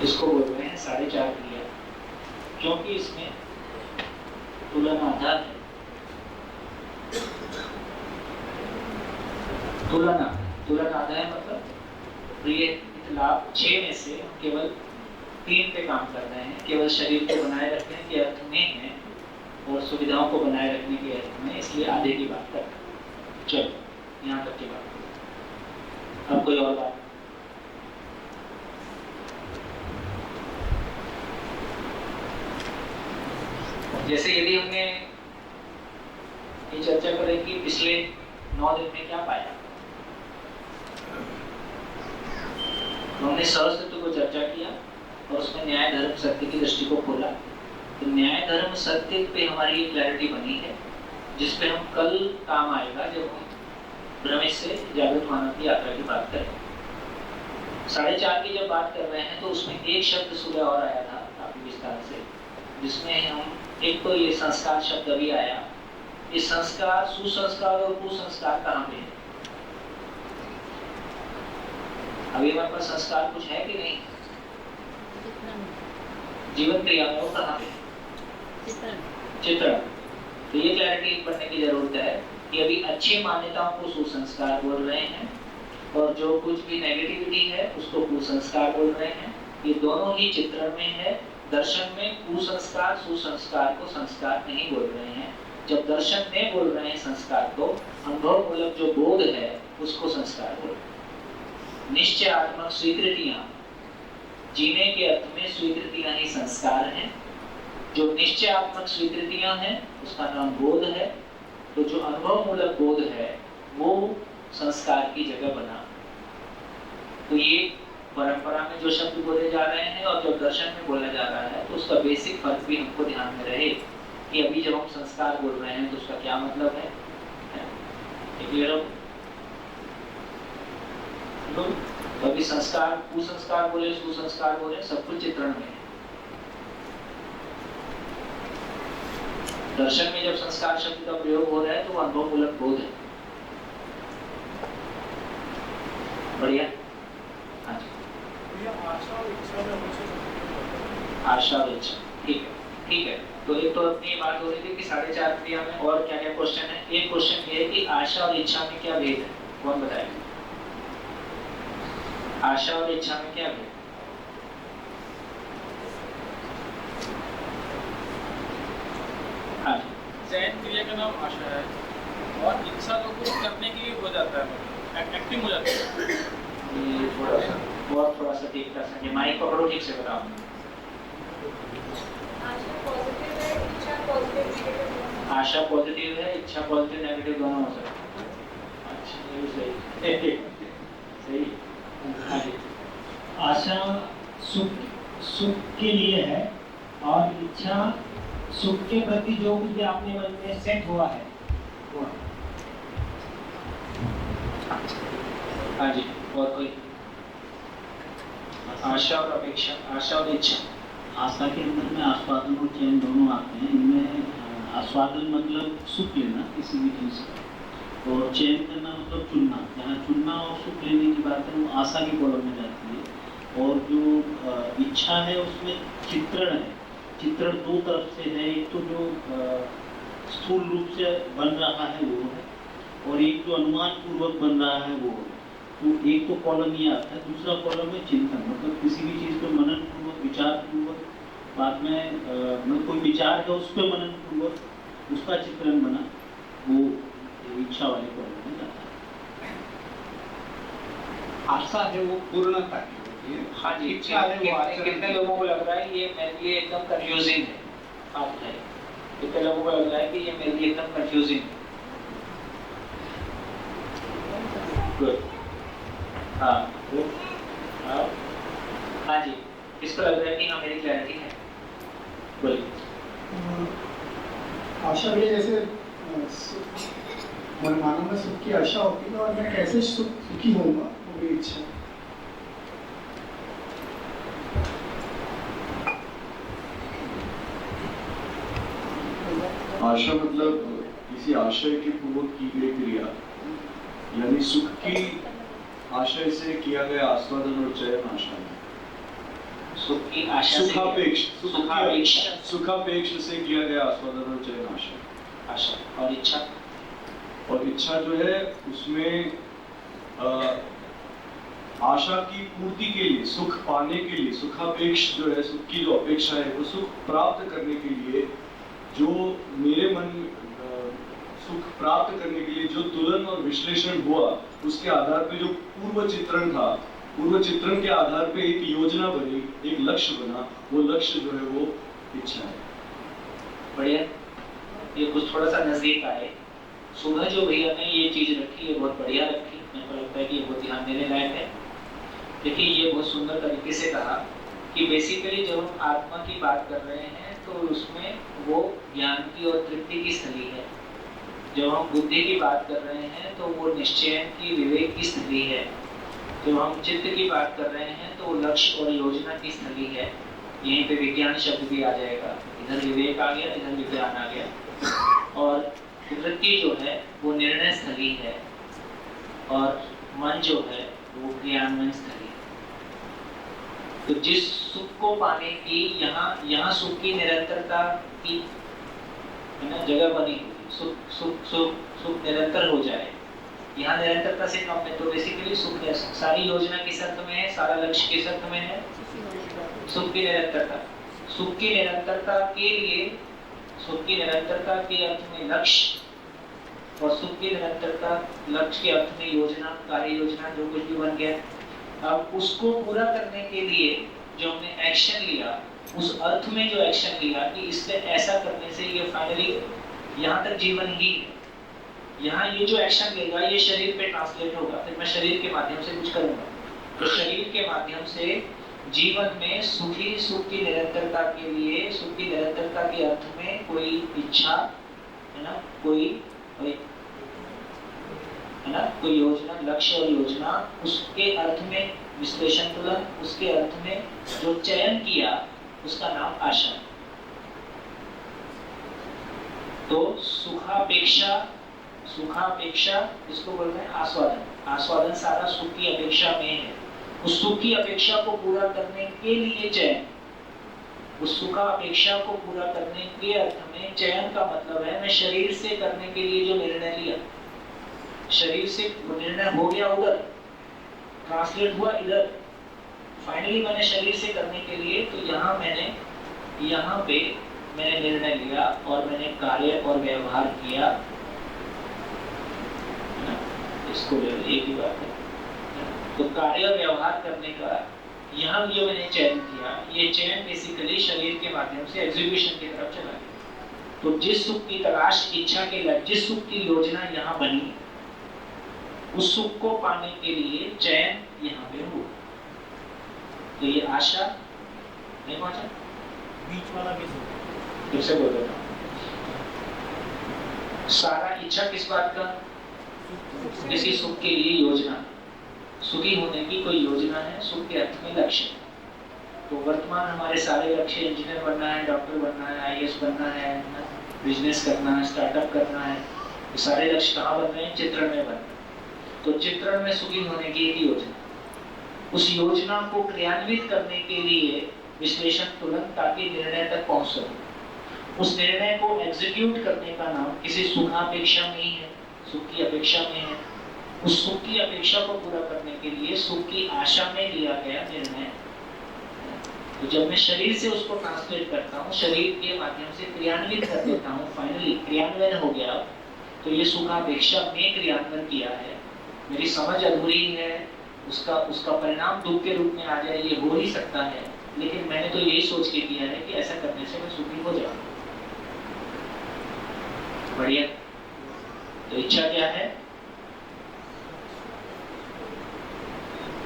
इसको बोल रहे हैं 4.5 क्रिया, क्योंकि इसमें तुलन आधा है। तुलन आधा है मतलब प्रिय लाभ 6 में से हम केवल 3 पे काम कर रहे हैं, केवल शरीर को बनाए रखने के अर्थ में है और सुविधाओं को बनाए रखने के अर्थ में, इसलिए आधे की बात कर रहे हैं। चलो यहाँ तक की बात। अब कोई और बात? जैसे यदि हमने ये चर्चा करें कि पिछले 9 दिन में क्या पाया, तो हमने सहस्त्र को चर्चा किया और उसमें न्याय धर्म सत्य की दृष्टि को खोला। तो न्याय धर्म सत्य पे हमारी क्लैरिटी बनी है, जिस पे हम कल काम आएगा जब हम भ्रमित से जागृत मानव की यात्रा की बात करें। 4.5 की जब बात कर रहे हैं तो उसमें एक शब्द सुबह और आया था काफी विस्तार से, जिसमें हम एक तो ये संस्कार शब्द अभी आया। ये संस्कार, सुसंस्कार और कुसंस्कार कहाँ पे है? अभी हमारे पास संस्कार कुछ है कि नहीं? जीवन क्रिया में वो कहाँ पे? चित्रण। तो ये क्लैरिटी बनने की जरूरत है कि अभी अच्छी मान्यताओं को सुसंस्कार बोल रहे हैं और जो कुछ भी नेगेटिविटी है उसको कुसंस्कार बोल रहे हैं। ये दोनों ही चित्रण में है। दर्शन में कुसंस्कार सुसंस्कार को संस्कार नहीं बोल रहे हैं। जब दर्शन में बोल रहे हैं संस्कार को, अनुभव मूलक जो बोध है उसको संस्कार बोल रहे हैं। निश्चयात्मक स्वीकृतियां, जीने के अर्थ में स्वीकृतियां ही संस्कार हैं। जो निश्चयात्मक स्वीकृतियां हैं उसका नाम बोध है। तो जो अनुभव मूलक बोध है वो संस्कार की जगह बना। तो ये परंपरा में जो शब्द बोले जा रहे हैं और जब दर्शन में बोला जा रहा है तो उसका बेसिक फर्क भी हमको ध्यान में रहे कि अभी जब हम संस्कार बोल रहे हैं तो उसका क्या मतलब है। क्लियर हो? तो अभी संस्कार, कुसंस्कार बोले, सुसंस्कार बोले, सब कुछ चित्रण में है। दर्शन में जब संस्कार शब्द का प्रयोग हो रहा है तो वो अनुभव मूलक बोध है। बढ़िया। हाँ जी। आशा और इच्छा, ठीक है, ठीक है। तो एक तो अपनी बात हो रही थी कि 4.5 क्रिया में और क्या क्या क्वेश्चन है। एक क्वेश्चन ये है कि आशा और इच्छा में क्या भेद है, कौन बताएगा? आशा और इच्छा में क्या भेद? हाँ जी। जैन क्रिया का नाम आशा है और इच्छा तो कुछ करने के लिए हो जाता है, एक्टिंग हो जाती है। ये थोड़ा सा ठीक कर सके, माइक पकड़ो, ठीक से बताओ। आशा पॉजिटिव है, इच्छा पॉजिटिव नेगेटिव दोनों हो सकते हैं। अच्छा, ये भी सही सही। हाँ जी। आशा सुख के लिए है और इच्छा सुख के प्रति जो कुछ भी आपने मन में सेट हुआ है वो है। हाँ जी। और कोई? आशा और अपेक्षा, आशा और इच्छा। आशा के अंदर में आस्वादन और चयन दोनों आते हैं। इनमें आस्वादन मतलब सुख लेना किसी भी चीज़ का, और चयन करना मतलब चुनना। जहाँ चुनना और सुख लेने की बात है वो आशा की कॉलम में जाती है। और जो इच्छा है उसमें चित्रण है। चित्रण दो तरफ से है, एक तो जो स्थूल रूप से बन रहा है वो है, और एक जो अनुमान पूर्वक बन रहा है वो है। तो एक तो कॉलम ये आता है, दूसरा कॉलम है चिंतन। मतलब किसी भी चीज़ पर मनन पूर्वक, विचार पूर्वक, बाद में मतलब कोई विचार है उस पर मनन पूर्वक उसका चित्रण बना, वो इच्छा वाले कॉलम में जाता है। आशा है वो पूर्णता की होती है। हाँ जी। इच्छा है वो आचरण। कितने लोगों को लग रहा है ये मेरे लिए एकदम कंफ्यूजिंग है? आप बताइए, कितने लोगों को लग रहा है कि ये मेरे लिए एकदम कंफ्यूजिंग है? गुड। हाँ गुड। हाँ जी। किसको लग रहा है कि हाँ मेरी क्लैरिटी है? बोलिए। आशा भी जैसे मानव में सुख की आशा होती है और मैं कैसे सुखी होऊंगा वो भी इच्छा। आशा मतलब किसी आशय के पूर्वक की गई क्रिया, यानी सुख की आशय से किया गया आस्वादन और चयन आशा है। सुख की आशा से सुखापेक्ष से किया गया आस्वादन और चयन आशा। आशा और इच्छा, और इच्छा जो है उसमें आशा की पूर्ति के लिए, सुख पाने के लिए, सुखापेक्ष जो है, सुख की जो अपेक्षा है, वो सुख प्राप्त करने के लिए जो मेरे मन सुख प्राप्त करने के लिए जो तुलन और विश्लेषण हुआ, उसके आधार पे जो पूर्व चित्रण था, पूर्व चित्रण के आधार पे एक योजना बनी, एक लक्ष्य बना, वो लक्ष्य जो है वो इच्छा है। बढ़िया, ये कुछ थोड़ा सा नजदीक आए। सुबह जो भैया ने ये चीज रखी है बहुत बढ़िया रखी, मेरे को लगता है कि ये बहुत ध्यान देने लायक है। देखिए ये बहुत सुंदर तरीके से कहा कि बेसिकली जब हम आत्मा की बात कर रहे हैं तो उसमें वो ज्ञान की और तृप्ति की स्थली है। जब हम बुद्धि की बात कर रहे हैं तो वो निश्चय की, विवेक की स्थली है। जब हम चित्त की बात कर रहे हैं तो वो लक्ष्य और योजना की स्थली है। यहीं पे विज्ञान शब्द भी आ जाएगा, इधर विवेक आ गया, इधर विज्ञान आ गया। और वृत्ति जो है वो निर्णय स्थली है, और मन जो है वो क्रियान्वयन स्थली है। तो जिस सुख को पाने की यहाँ सुख की निरंतरता की है ना जगह बनी हुई, सुख सुख सुख सुख निरंतर हो जाए, यहाँ निरंतरता से कम है। तो बेसिकली सुख है, सारी योजना किस अर्थ में है, सारा लक्ष्य किस अर्थ में है, सुख की निरंतरता। सुख की निरंतरता के लिए, सुख की निरंतरता के अर्थ में लक्ष्य, और सुख की निरंतरता लक्ष्य के अर्थ में योजना, कार्य योजना, जो कुछ भी बन गया। अब उसको पूरा करने के लिए जो हमने एक्शन लिया, उस अर्थ में जो एक्शन लिया कि इससे ऐसा करने से ये फाइनली यहाँ तक जीवन ही, यहाँ ये जो एक्शन लेगा ये शरीर पे ट्रांसलेट होगा, फिर मैं शरीर के माध्यम से कुछ करूंगा। तो शरीर के माध्यम से जीवन में सुखी, सुख की निरंतरता के लिए, सुख की निरंतरता के अर्थ में कोई इच्छा है ना, कोई है ना, कोई योजना, लक्ष्य और योजना, उसके अर्थ में विश्लेषण तुलन, उसके अर्थ में जो चयन किया उसका नाम आशा। तो सुखापेक्षा, सुखापेक्षा इसको बोलते हैं आस्वादन। आस्वादन सारा सुख की अपेक्षा में है। उस सुख की अपेक्षा को पूरा करने के लिए चयन, उस सुखापेक्षा को पूरा करने के अर्थ में चयन का मतलब है मैं शरीर से करने के लिए जो निर्णय लिया, शरीर से वो निर्णय हो गया, उधर ट्रांसलेट हुआ, इधर फाइनली मैंने शरीर से करने के लिए, तो यहाँ पे मैंने निर्णय लिया और मैंने कार्य और व्यवहार किया। इसको एक ही बात है। तो कार्य और व्यवहार करने का यहाँ जो मैंने चयन किया, ये चयन बेसिकली शरीर के माध्यम से एग्जीक्यूशन की तरफ चला गया। तो जिस सुख की तलाश, इच्छा के लिए जिस सुख की योजना यहाँ बनी, उस सुख को पाने के लिए चयन यहाँ पे हुआ। तो ये आशा नहीं पहुंचा, बीच वाला भी सुख, फिर से बोल रहा हूँ। सारा इच्छा किस बात का, किसी सुख के लिए योजना, सुखी होने की कोई योजना है, सुख के अर्थ में लक्ष्य। तो वर्तमान हमारे सारे लक्ष्य इंजीनियर बनना है, डॉक्टर बनना है, आईएएस बनना है, बिजनेस करना है, स्टार्टअप करना है, ये सारे लक्ष्य कहाँ बन रहे हैं, चित्रण में बन रहे हैं। तो चित्रण में सुखी होने की एक योजना, उस योजना को क्रियान्वित करने के लिए विश्लेषण तुलन, ताकि निर्णय तक पहुंच सके। उस निर्णय को एग्जीक्यूट करने का नाम किसी सुखापेक्षा नहीं है, सुख की अपेक्षा में है। उस सुख की अपेक्षा को पूरा करने के लिए सुख की आशा में लिया गया निर्णय। तो जब मैं शरीर से उसको ट्रांसलेट करता हूँ, शरीर के माध्यम से क्रियान्वित कर देता हूँ, फाइनली क्रियान्वयन हो गया, तो ये सुखापेक्षा में क्रियान्वयन किया है। मेरी समझ अधूरी है, उसका परिणाम दुख के रूप में आ जाए, ये हो ही सकता है, लेकिन मैंने तो यही सोच के किया है कि ऐसा करने से मैं सुखी हो जाऊँ। बढ़िया। तो इच्छा क्या है,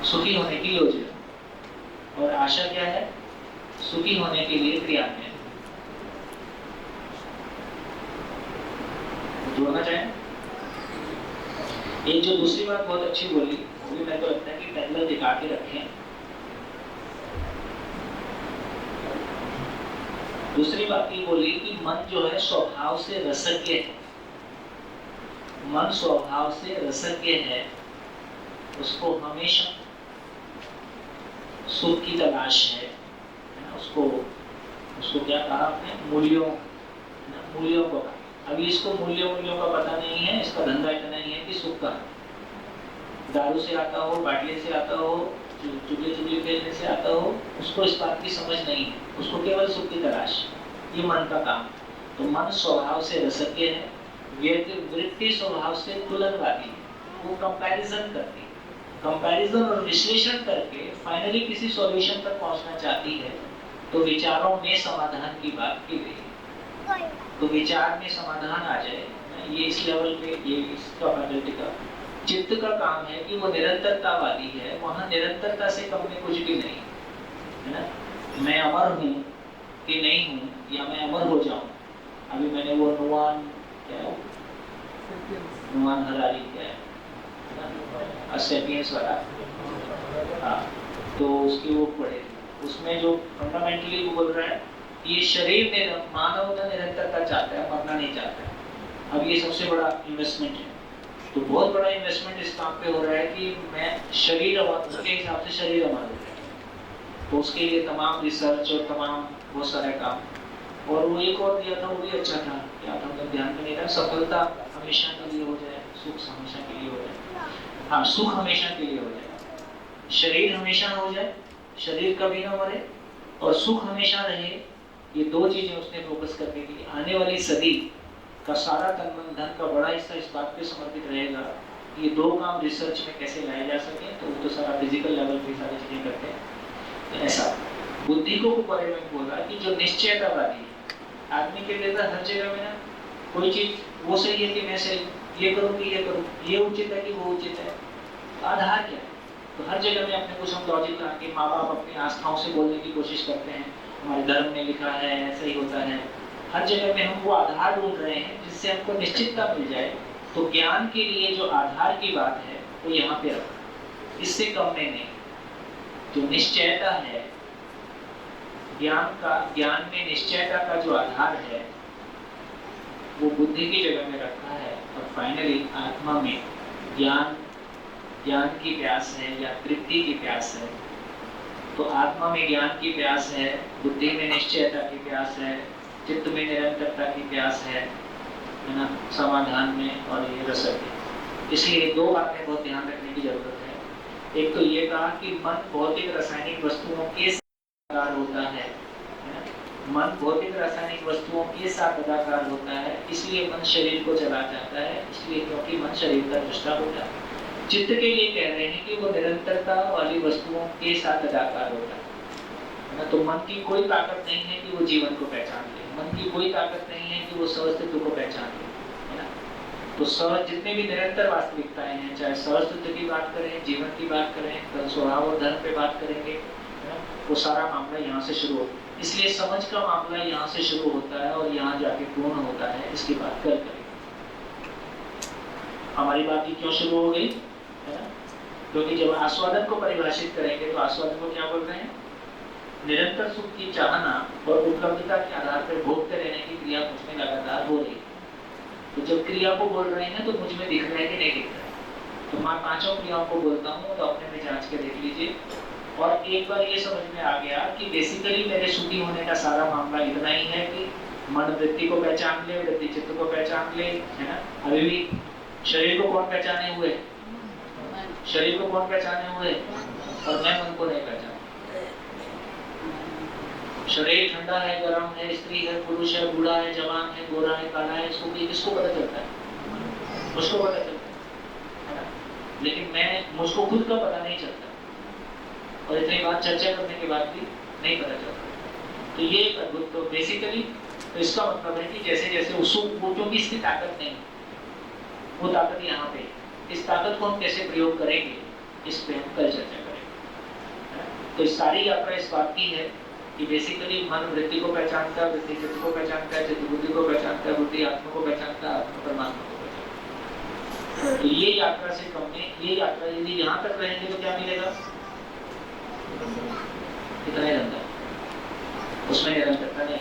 सुखी होने की योजना, और आशा क्या है, सुखी होने के लिए क्रियान्वयन। जोड़ना चाहें? एक जो दूसरी बात बहुत अच्छी बोली, वो भी मेरे को लगता है कि टेबल दिखा के रखें। दूसरी बात ये बोली कि मन जो है स्वभाव से रसज्ञ है। मन स्वभाव से रसज्ञ है, उसको हमेशा सुख की तलाश है ना? उसको क्या कहा आपने? मूल्यों को कहा। अभी इसको मूल्यों का पता नहीं है, इसका धंधा इतना ही है कि सुख का दारू से आता हो, बाटले से आता हो, चुगली खेलने से आता हो, उसको इस बात की समझ नहीं है, उसको केवल सुख की तलाश। ये मन का काम। तो मन स्वभाव से रसज्ञ है, वृत्ति स्वभाव से तुलनवादी है, वो कंपैरिजन करती है। कंपैरिजन और विश्लेषण करके फाइनली किसी सॉल्यूशन तक पहुंचना चाहती है। तो विचारों में समाधान की बात की गई है। तो विचार में समाधान आ जाए, ये इस लेवल पे, ये इसका फैकल्टी का चित्त का काम है कि वो निरंतरतावादी है। वहां निरंतरता से कम में कुछ भी नहीं है ना। मैं अमर हूँ कि नहीं हूँ, या मैं अमर हो जाऊं। अभी मैंने वो नुआन हरारी क्या है सेपियंस वाला, हाँ, तो उसकी वो पढ़े, उसमें जो फंडामेंटली वो बोल रहा है ये शरीर में मानव का निरंतरता चाहता है, मरना नहीं चाहता है। अब ये सबसे बड़ा इन्वेस्टमेंट है। तो बहुत बड़ा इन्वेस्टमेंट इस काम पे हो रहा है कि मैं शरीर उसके हिसाब से शरीर अमर हो जाए। तो उसके लिए तमाम रिसर्च और तमाम बहुत सारे काम। और वो एक और दिया था, वो भी अच्छा था, क्या था मतलब ध्यान में नहीं रहा। सफलता हमेशा के लिए हो जाए, सुख हमेशा के लिए हो जाए। हाँ, सुख हमेशा के लिए हो जाए, शरीर हमेशा हो जाए, शरीर कभी ना मरे, और सुख हमेशा रहे। ये दो चीजें उसने फोकस करने के लिए आने वाली सदी का सारा तन मन धन का बड़ा हिस्सा इस बात पे समर्पित रहेगा कि ये दो काम रिसर्च में कैसे लाए जा सके। तो वो तो सारा फिजिकल लेवल पे सारी चीजें करते हैं। तो ऐसा बुद्धि को बारे में बोला कि जो निश्चयतावादी आदमी के लिए हर जगह में ना कोई चीज वो सही है कि मैं सही, ये करूँ कि ये करूँ, ये उचित है कि वो उचित है, आधार क्या है। तो हर जगह में अपने कुछ हम लॉजिक ला के माँ बाप अपनी आस्थाओं से बोलने की कोशिश करते हैं, हमारे धर्म में लिखा है ऐसा ही होता है। हर जगह में हम वो आधार ढूंढ रहे हैं जिससे हमको निश्चितता मिल जाए। तो ज्ञान के लिए जो आधार की बात है वो यहाँ पे रखो, इससे कम में नहीं। जो निश्चयता है, ज्ञान में निश्चयता का जो आधार है वो बुद्धि की जगह में रखा है। और फाइनली आत्मा में ज्ञान की प्यास है या तृप्ति की प्यास है। तो आत्मा में ज्ञान की प्यास है, बुद्धि में निश्चयता की प्यास है, चित्त में निरंतरता की प्यास है ना, समाधान में, और ये रसज्ञ। इसलिए दो बातें बहुत ध्यान रखने की जरूरत है। एक तो ये कहा कि मन भौतिक रासायनिक वस्तुओं के साथ होता है ना? मन भौतिक रासायनिक वस्तुओं के साथ अदाकार होता है, इसलिए मन शरीर को चला जाता है, इसलिए क्योंकि मन शरीर का दृष्टा होता है। चित्त के लिए कह रहे हैं कि वो निरंतरता वाली वस्तुओं के साथ अदाकार होता है ना। तो मन की कोई ताकत नहीं है कि वो जीवन को पहचान ले, मन की कोई ताकत नहीं है कि वो सहअस्तित्व को पहचान ले, है ना। तो जितने भी निरंतर वास्तविकताएं हैं, चाहे सहअस्तित्व की बात करें, जीवन की बात करें, कल स्वभाव और धर्म पे बात करेंगे, है ना, वो सारा मामला यहाँ से शुरू होता है। इसलिए समझ का मामला यहाँ से शुरू होता है और यहाँ जाके पूर्ण होता है। इसकी बात कल करेंगे। हमारी बात ही क्यों शुरू हो गई, है ना, क्योंकि जब आस्वादन को परिभाषित करेंगे तो आस्वादन को क्या बोल रहे हैं? निरंतर सुख की चाहना और उपलब्धता के आधार पर भोगते रहने की क्रिया मुझमें लगातार हो रही है। तो जब क्रिया को बोल रहे हैं तो मुझ में दिख रहा है कि नहीं दिख रहा है। तो मैं पांचों क्रियाओं को बोलता हूँ, तो अपने में जांच के देख लीजिए। और एक बार ये समझ में आ गया कि बेसिकली मेरे सुखी होने का सारा मामला इतना ही है कि मन वृत्ति को पहचान ले, वृत्ति चित्त को पहचान ले, है ना। अभी भी शरीर को कौन पहचाने हुए? शरीर को कौन पहचाने हुए? और मैं मन को नहीं पहचान। शरीर ठंडा है, गर्म है, स्त्री है, पुरुष है, बूढ़ा है, जवान है, गोरा है, काला है, इसको किसको पता चलता है? मुझको पता चलता है ना। लेकिन मैं मुझको खुद का पता नहीं चलता, और इतनी बात चर्चा करने के बाद भी नहीं पता चलता। तो ये एक अद्भुत, तो बेसिकली तो इसका मतलब है कि जैसे जैसे वो क्योंकि इसकी ताकत नहीं, वो ताकत यहाँ पे, इस ताकत को हम कैसे प्रयोग करेंगे इस पे हम कल चर्चा करेंगे। तो इस सारी यात्रा इस बात की है कि बेसिकली मन वृत्ति को पहचानता है, वृत्ति चित्त को पहचानता है, चित्त बुद्धि को पहचानता है, बुद्धि आत्मा को पहचानता है, आत्मा परमात्मा को पहचानता है। तो ये यात्रा से कम में, ये यात्रा यदि यहाँ तक रहेंगे तो क्या मिलेगा? इतना ही धंधा, उसमें निरंतरता नहीं।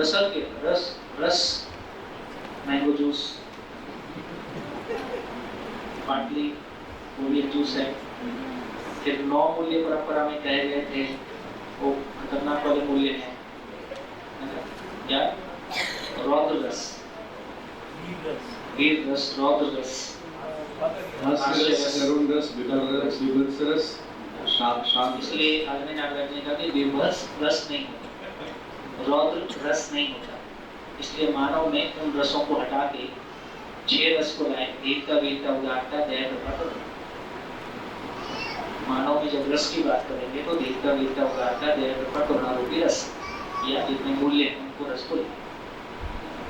रसल के रस मैंगो जूस, पाटली मूल्य जूस है। फिर 9 मूल्य परंपरा में कहे गए थे, वो खतरनाक वाले मूल्य हैं क्या? रौद्र रस, वीर रस, रौद्र रस, करुण रस, विकल रस, विभत्स रस, शांत। इसलिए आदमी नागराज ने कहा कि विभत्स रस नहीं होता, रौद्र रस नहीं होता। इसलिए मानव में उन रसों को हटा के 6 रस को लाए, वीरता, वीरता, उदारता, दया, कृपा, करुणा। मानव में जब रस की बात करेंगे तो वीरता, वीरता, उदारता, दया, कृपा, करुणा रूपी रस या जितने मूल्य हैं उनको रस को लेंगे।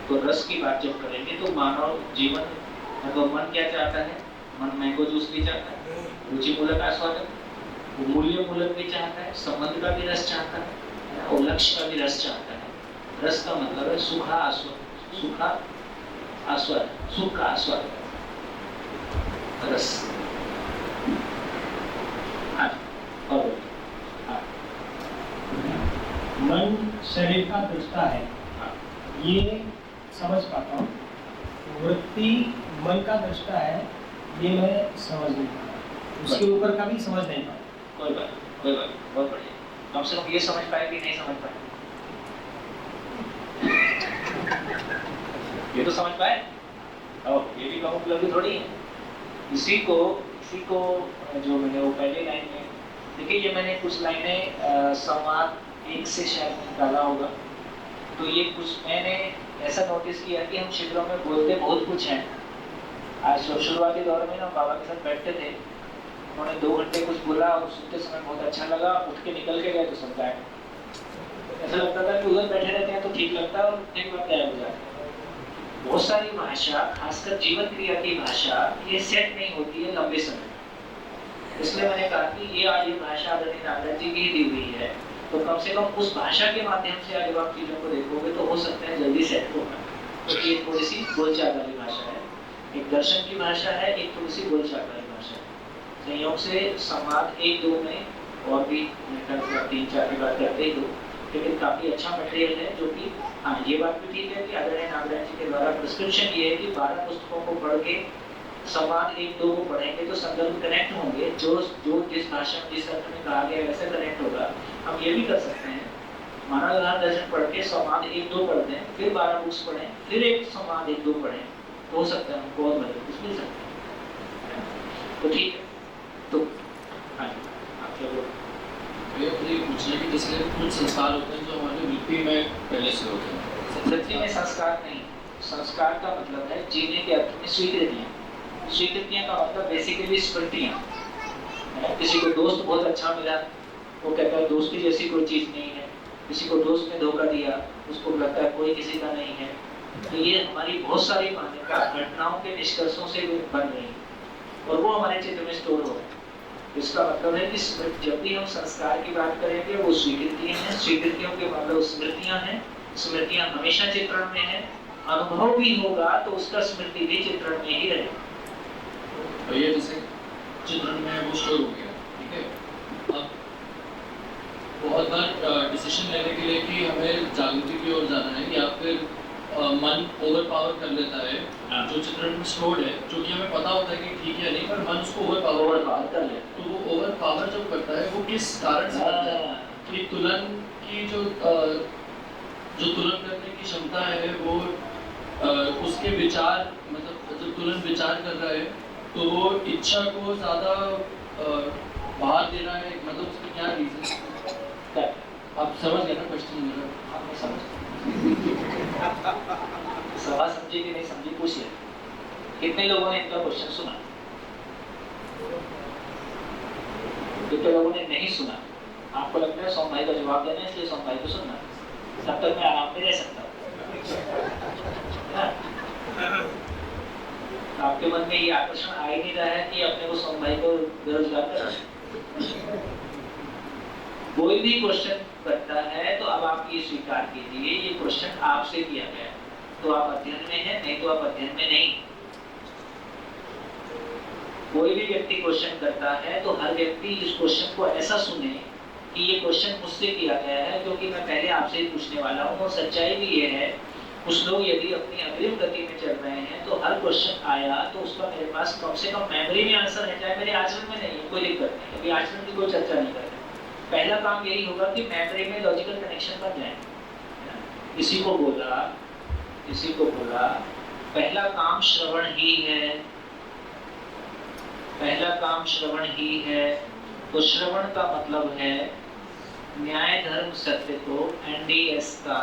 तो रस की बात जब करेंगे तो मानव जीवन मतलब मन क्या चाहता है? मन मैंगो जूस भी चाहता है, रुचि मूलक आस्वादन, वो मूल्य मूलक भी चाहता है, संबंध का भी रस चाहता है और लक्ष्य का भी रस चाहता है। रस का मतलब है सुखा आस्वाद, सुखा आस्वाद, सुख का आस्वाद, रस। हाँ, और मन शरीर का दृष्टा है, ये समझ पाता हूँ। वृत्ति मन का दृष्टा है, ये मैं समझ नहीं पाता, उसके ऊपर का भी समझ नहीं पाता। कोई बात, बहुत बढ़िया। कम से कम ये समझ पाए कि नहीं समझ पाए? ये तो समझ पाए, और ये भी कम उपलब्धि थोड़ी है। इसी को जो मैंने वो पहले लाइन में देखिए, ये मैंने कुछ लाइनें संवाद 1 से शायद निकाला होगा। तो ये कुछ मैंने ऐसा नोटिस किया कि हम शिविरों में बोलते बहुत कुछ हैं। आज शुरुआती दौर में ना बाबा के साथ बैठते थे, उन्होंने 2 घंटे कुछ बोला और सुनते समय बहुत अच्छा लगा, उठ के निकल के गए तो सब गायब। ऐसा लगता था कि उधर बैठे रहते हैं तो ठीक लगता है और एक बार गायब हो जाता है। बहुत सारी भाषा, खासकर जीवन क्रिया की भाषा, ये सेट नहीं होती है लंबे समय। इसलिए मैंने कहा कि ये आज भाषा आदरणीय नागराज जी की दी हुई है, तो कम से कम उस भाषा के माध्यम से आज आप चीजों को देखोगे तो हो सकता है जल्दी सेट होगा। क्योंकि ये थोड़ी सी बोलचाल वाली भाषा है, एक दर्शन की भाषा है, एक थोड़ी सी बोलचाल वाली भाषा है। संयोग से संवाद 1-2 में और भी 3-4 की बात करते ही दो, लेकिन काफी अच्छा मटेरियल है। जो कि हाँ, ये बात भी ठीक है कि आदरणीय नागराज जी के द्वारा प्रिस्क्रिप्शन ये है कि 12 पुस्तकों को पढ़ के संवाद 1-2 को पढ़ेंगे तो संदर्भ कनेक्ट होंगे, जो जिस भाषा में जिस अर्थ में कहा गया वैसे कनेक्ट होगा। हम ये भी कर सकते हैं, मानव दर्शन पढ़ के संवाद 1-2 पढ़ते हैं, फिर 12 बुक्स पढ़ें, फिर एक संवाद 1-2 पढ़ें, तो हो सकता है हमको और मदद कुछ मिल सकता है। तो ठीक है, तो हाँ आप क्या बोल मुझे पूछना कि जैसे कुछ संस्कार होते हैं जो हमारी वृत्ति में पहले से होते हैं। वृत्ति में संस्कार नहीं, संस्कार का मतलब है जीने के अर्थ में स्वीकृतियाँ। स्वीकृतियाँ का मतलब बेसिकली स्मृतियाँ। किसी को दोस्त बहुत अच्छा मिला, वो कहता है दोस्ती जैसी कोई चीज़ नहीं है। किसी को दोस्त ने धोखा दिया, उसको लगता है कोई किसी का नहीं है। तो ये हमारी बहुत सारी मान्यता घटनाओं के निष्कर्षों से बन रही है और वो हमारे चित्र में स्टोर हो रहा है। इसका मतलब है कि जब भी हम संस्कार की बात करेंगे वो स्वीकृतियाँ हैं, स्वीकृतियों के मतलब स्मृतियाँ हैं। स्मृतियाँ हमेशा चित्रण में है, अनुभव भी होगा तो उसका स्मृति भी चित्रण में ही रहेगा। तो ये जैसे चित्रण में वो स्टोर हो गया, ठीक है। अब बहुत बार डिसीजन लेने के लिए कि हमें जागृति की ओर जाना है या फिर मन ओवर पावर कर लेता है जो चित्रण में स्टोर्ड है, जो कि हमें पता होता है कि ठीक है नहीं, पर मन उसको ओवर पावर कर लेता है। तो वो ओवर पावर जब करता है वो किस कारण से करता है? कि तुलन की जो तुलन करने की क्षमता है वो उसके विचार, मतलब जब तुलन विचार कर रहा है तो वो इच्छा को ज़्यादा बाहर दे रहा है, मतलब उसका क्या रीज़न? आप समझ गए ना क्वेश्चन मेरा? आपने समझ सवाल समझे कि नहीं समझे पूछ लिया। कितने लोगों ने इनका क्वेश्चन सुना? कितने लोगों ने नहीं सुना? आपको लगता है सोम भाई का जवाब देना है इसलिए सोम भाई को सुनना, तब तक मैं आराम में रह सकता हूँ। आपके मन में ये आकर्षण आ ही नहीं रहा है कि अपने को सोम भाई को बेरोजगार कर। कोई भी क्वेश्चन करता है तो अब आप ये स्वीकार कीजिए ये क्वेश्चन आपसे किया गया, तो आप अध्ययन में हैं, नहीं तो आप अध्ययन में नहीं। कोई भी व्यक्ति क्वेश्चन करता है तो हर व्यक्ति इस क्वेश्चन को ऐसा सुने कि ये क्वेश्चन मुझसे किया गया है, क्योंकि मैं पहले आपसे ही पूछने वाला हूँ। और सच्चाई भी ये है, कुछ लोग यदि अपनी अग्रिम गति में चल रहे हैं तो हर क्वेश्चन आया तो उसका मेरे पास कम से कम मेमोरी में आंसर है, चाहे मेरे आचरण में नहीं है, कोई दिक्कत नहीं। अभी आचरण की कोई चर्चा नहीं करते। पहला काम यही होगा कि मेमोरी में लॉजिकल कनेक्शन बन जाए। इसी को बोला पहला काम श्रवण ही है, पहला काम श्रवण ही है। तो श्रवण का मतलब है न्याय धर्म सत्य को NDS का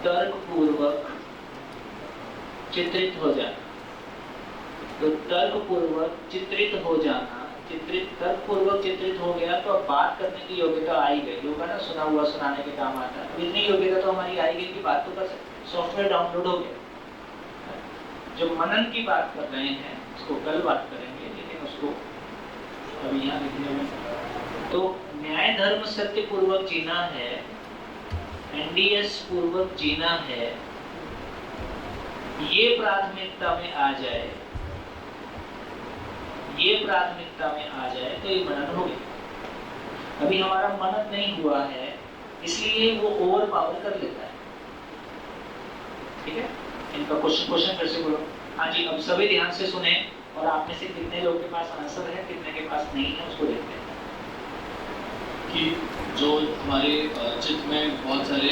तर्क पूर्वक चित्रित हो जाना। तो तर्क पूर्वक चित्रित हो जाना, तर्क पूर्वक चित्रित हो गया तो अब बात करने की योग्यता आई गई। होगा ना, सुना हुआ सुनाने के काम आता है। इतनी योग्यता तो हमारी आई गई कि बात तो कर सकते, सॉफ्टवेयर डाउनलोड हो गया। जो मनन की बात कर रहे हैं उसको कल बात करेंगे, लेकिन उसको अभी यहाँ लिखने में तो न्याय धर्म सत्य पूर्वक जीना है, NDS पूर्वक जीना है, ये प्राथमिकता में आ जाए, ये प्राथमिकता में आ जाए तो ये मनन हो गया। अभी हमारा मनन नहीं हुआ है, इसलिए वो ओवर पावर कर लेता है। ठीक है, इनका क्वेश्चन फिर से बोलो। हाँ जी, अब सभी ध्यान से सुने और आप में से कितने लोग के पास आंसर है, कितने के पास नहीं है, उसको देखते हैं। कि जो हमारे चित्त में बहुत सारे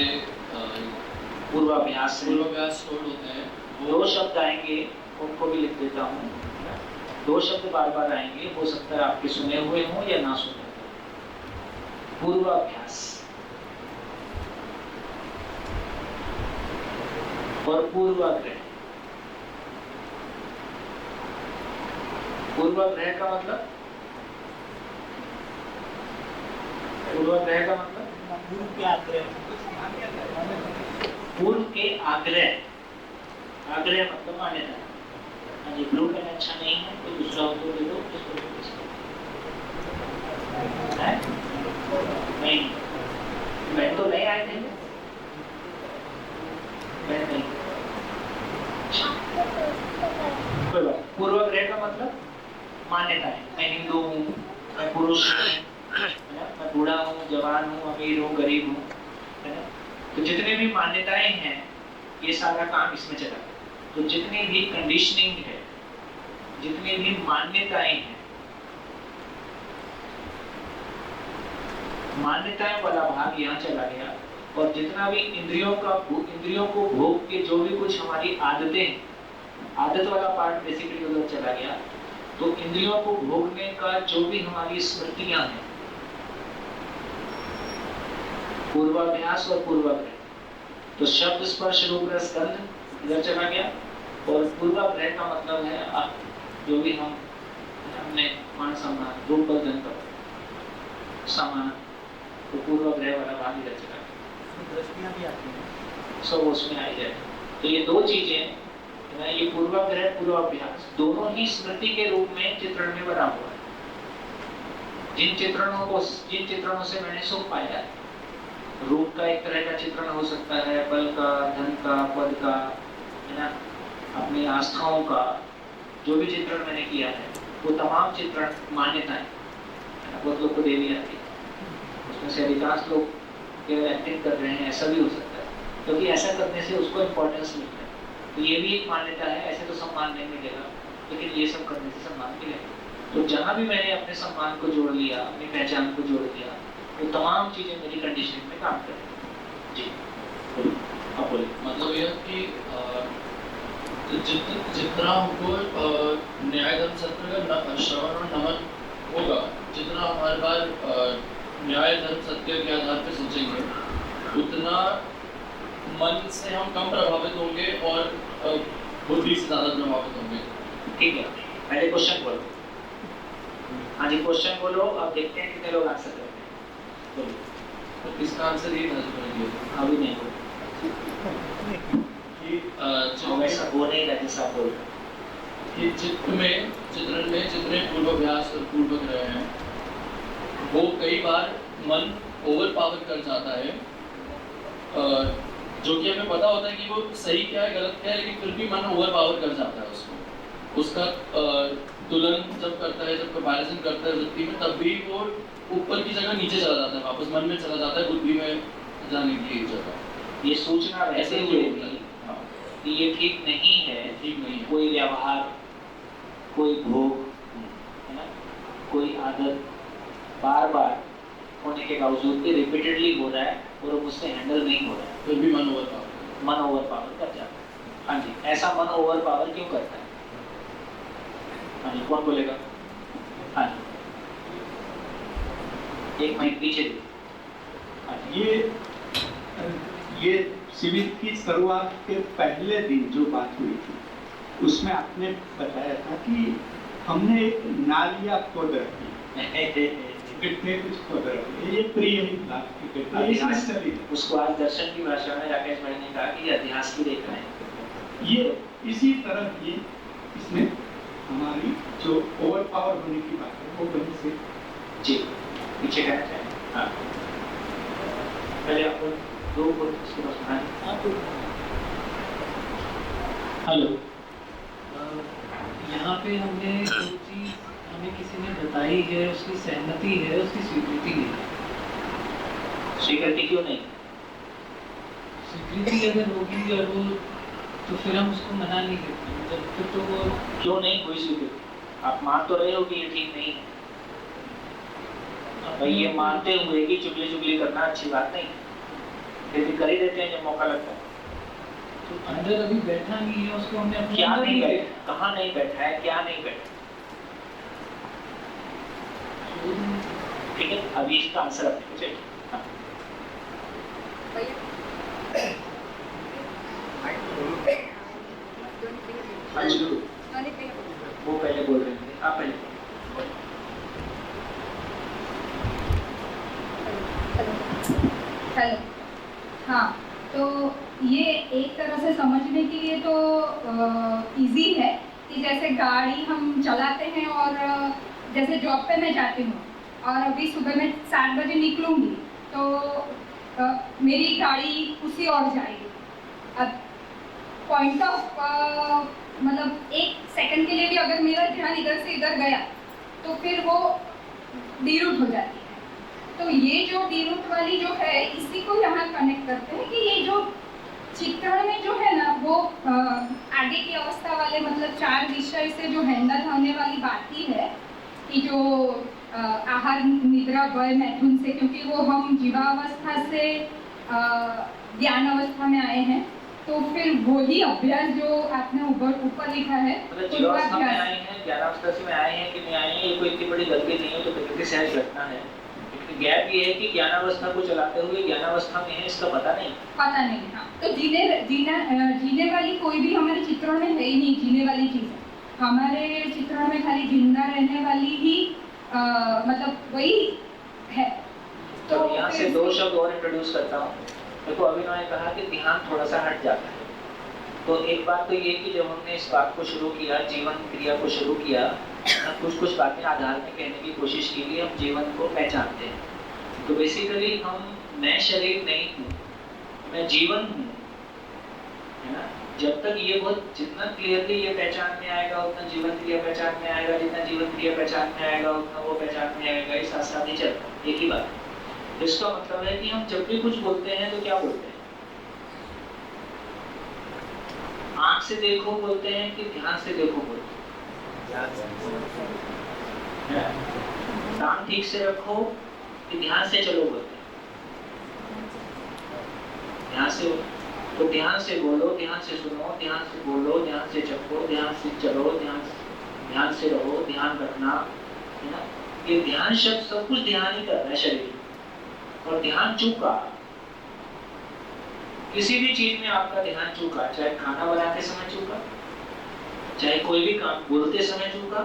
पूर्वाभ्यास स्टोर होते हैं, दो शब्द आएंगे, उनको भी लिख देता हूँ। दो शब्द बार बार आएंगे, हो सकता है आपके सुने हुए हों या ना सुने हुए। पूर्वाभ्यास और पूर्वाग्रह। पूर्वाग्रह का मतलब, पूर्वाग्रह का मतलब पूर्व के आग्रह, पूर्व के आग्रह, आग्रह मतलब मान्यता। हाँ जी, ब्लू पेन अच्छा नहीं है, कोई दूसरा हो तो दे दो। नहीं, मैं तो नहीं आए थे, मैं नहीं। कोई बात। पूर्वाग्रह का मतलब मान्यता है। मैं हिंदू हूँ, मैं पुरुष हूँ, मैं बूढ़ा हूँ, जवान हूँ, अमीर हूँ, गरीब हूँ, है ना। तो जितने भी मान्यताएं हैं, ये सारा काम इसमें चला। तो जितनी भी कंडीशनिंग है, जितनी भी मान्यताएं हैं, मान्यताएं वाला भाग यहाँ चला गया। और जितना भी इंद्रियों को भोग के जो भी कुछ हमारी आदतें, आदत वाला पार्ट बेसिकली उधर चला गया। तो इंद्रियों को भोगने का जो भी हमारी स्मृतियां हैं, पूर्वाभ्यास और पूर्वाग्रह। तो शब्द स्पर्श रूप रस गंध इधर चला गया। और पूर्वाग्रह का मतलब है जो भी हमने मान सम्मान रूप बल धन पर समान, तो पूर्वाग्रह वाला भाग इधर चला गया। दृष्टियां भी आती हैं, सब उसमें आई जाए। तो ये दो चीजें, ये पूर्वाग्रह पूर्वाभ्यास दोनों ही स्मृति के रूप में चित्रण में बना हुआ है। जिन चित्रणों से मैंने सुख पाया, रूप का एक तरह का चित्रण हो सकता है, बल का, धन का, पद का, है ना, अपनी आस्थाओं का, जो भी चित्रण मैंने किया है वो तमाम चित्रण मान्यताएं, बहुत लोग को देवी आती है, उसमें से अधिकांश लोग केवल एक्टिंग कर रहे हैं, ऐसा भी हो सकता है, क्योंकि ऐसा करने से उसको इम्पोर्टेंस मिलता है। तो ये भी एक मान्यता है। ऐसे तो सम्मान नहीं मिलेगा, लेकिन ये सब करने से सम्मान मिलेगा। तो जहाँ भी मैंने अपने सम्मान को जोड़ लिया, अपनी पहचान को जोड़ लिया, वो तमाम चीजें मेरी कंडीशनिंग में काम कर रही। जी आप बोलिए। मतलब यह कि जितना हमको न्याय धर्म सत्य का श्रवण और नमन होगा, जितना हमारे पास न्याय धर्म सत्य के आधार पर सोचेंगे, उतना मन से हम कम प्रभावित होंगे और बुद्धि से ज्यादा प्रभावित होंगे। ठीक है, पहले क्वेश्चन बोलो। हाँ जी, क्वेश्चन बोलो। अब देखते हैं कितने लोग आंसर करते हैं। बोलो। तो इसका आंसर ये था, अभी नहीं बोलो, वैसा वो नहीं रहा जैसा बोल कि चित्रण में जितने पूर्वाभ्यास और पूर्वग्रह हैं, वो कई बार मन ओवर पावर कर जाता है, जो कि हमें पता होता है कि वो सही क्या है गलत क्या है, लेकिन फिर भी मन ओवर पावर कर जाता है उसको। उसका तुलन जब करता है, जब कंपैरिजन करता है वृत्ति में, तब भी वो ऊपर की जगह नीचे चला जाता है, वापस मन में चला जाता है, बुद्धि में जाने की जगह। ये सूचना ऐसे वैसे ही ही होता है। होगी कि ये ठीक नहीं है, ठीक नहीं है। कोई व्यवहार, कोई भोग, है ना, कोई आदत बार बार होने के बावजूद भी रिपीटेडली हो रहा है और वो मुझसे हैंडल नहीं हो रहा है, फिर भी मन ओवर पावर कर जाता है। हाँ जी, ऐसा मन ओवर पावर क्यों करता है? हाँ जी, कौन बोलेगा? हाँ जी, एक माइक पीछे दे। हाँ जी। ये शिविर की शुरुआत के पहले दिन जो बात हुई थी, उसमें आपने बताया था कि हमने एक नालिया खोद रखी, कुछ खोद रखी, ये प्रिय ही अध्यास, उसको आज दर्शन की भाषा में राकेश भाई ने कहा कि अध्यास की रेखा है। ये इसी तरह ये इसमें हमारी जो ओवर पावर होने की बात है वो वहीं से जी पीछे कहना चाहिए। हाँ, पहले आपको दो उसके बाद सुनाएं। हेलो, यहाँ पे हमने जो चीज हमें किसी ने बताई है, उसकी सहमति है, उसकी स्वीकृति नहीं है। स्वीकृति क्यों नहीं? स्वीकृति अगर होगी और वो, तो फिर हम उसको मना नहीं करते, मतलब फिर तो वो क्यों नहीं कोई स्वीकृति? आप मान तो रहे हो कि ये ठीक नहीं है, भाई ये मानते हुए कि चुगली चुगली करना अच्छी बात नहीं है, फिर भी कर ही देते हैं जब मौका लगता है। तो अंदर अभी बैठा नहीं है, उसको हमने अपने क्या अंदर नहीं ही बैठा, कहाँ नहीं बैठा है, क्या नहीं बैठा? ठीक है, अभी इसका आंसर आपको चाहिए। हाँ। वो पहले बोल रहे थे, आप पहले। हेलो, हाँ, तो ये एक तरह से समझने के लिए तो इजी है कि जैसे गाड़ी हम चलाते हैं और जैसे जॉब पे मैं जाती हूँ और अभी सुबह में 7 बजे निकलूँगी तो मेरी गाड़ी उसी ओर जाएगी। अब पॉइंट ऑफ मतलब 1 सेकंड के लिए भी अगर मेरा ध्यान इधर से इधर गया तो फिर वो डीरूट हो जाती है। तो ये जो डीरूट वाली जो है, इसी को यहाँ कनेक्ट करते हैं कि ये जो चित्रण में जो है ना, वो आगे की अवस्था वाले मतलब 4 विषय से जो हैंडल होने वाली बात ही है कि जो आहार, निद्रा, भय, मैथुन से, क्योंकि वो हम जीवावस्था से ज्ञान अवस्था में आए हैं, तो फिर वही अभ्यास जो आपने ऊपर लिखा है, मतलब जीवावस्था में आए हैं, ज्ञानावस्था से में आए हैं कि नहीं आए हैं, ये कोई इतनी बड़ी गलती नहीं है, तो प्रकृति से घटना है। गैप ये है कि ज्ञानावस्था को चलाते हुए ज्ञानावस्था में है, इसका पता नहीं। हाँ, तो जीने वाली कोई भी हमारे चित्रण में है ही नहीं। जीने वाली चीज हमारे चित्रण में खाली जिंदा रहने वाली ही मतलब वही है। तो यहाँ से 2 शब्द और इंट्रोड्यूस करता हूँ। देखो, अभिनव ने कहा कि ध्यान थोड़ा सा हट जाता है। तो एक बात तो ये कि जब हमने इस बात को शुरू किया, जीवन क्रिया को शुरू किया, कुछ बातें आधार में कहने की कोशिश की कि हम जीवन को पहचानते हैं। तो बेसिकली मैं शरीर नहीं हूँ, मैं जीवन हूँ, है ना। जब तक ये बहुत जितना क्लियरली ये पहचान में आएगा, उतना जीवन क्रिया पहचान में आएगा, जितना जीवन क्रिया पहचान में आएगा उतना वो पहचान में आएगा। ये साथ साथ ही चलता है, एक ही बात है। इसका मतलब है कि हम जब भी कुछ बोलते हैं तो क्या बोलते हैं? आंख से देखो बोलते हैं कि ध्यान से देखो बोलते हैं? काम ठीक से रखो कि ध्यान से चलो बोलते हैं? ध्यान से, तो ध्यान से बोलो, ध्यान से सुनो, ध्यान से बोलो, ध्यान से चखो, ध्यान से चलो, ध्यान से रहो, ध्यान रखना, है ना। ये ध्यान शब्द सब कुछ ध्यान ही कर रहा है शरीर, और ध्यान चूका, किसी भी चीज में आपका ध्यान चूका, चाहे खाना बनाते समय चूका, चाहे कोई भी काम बोलते समय चूका,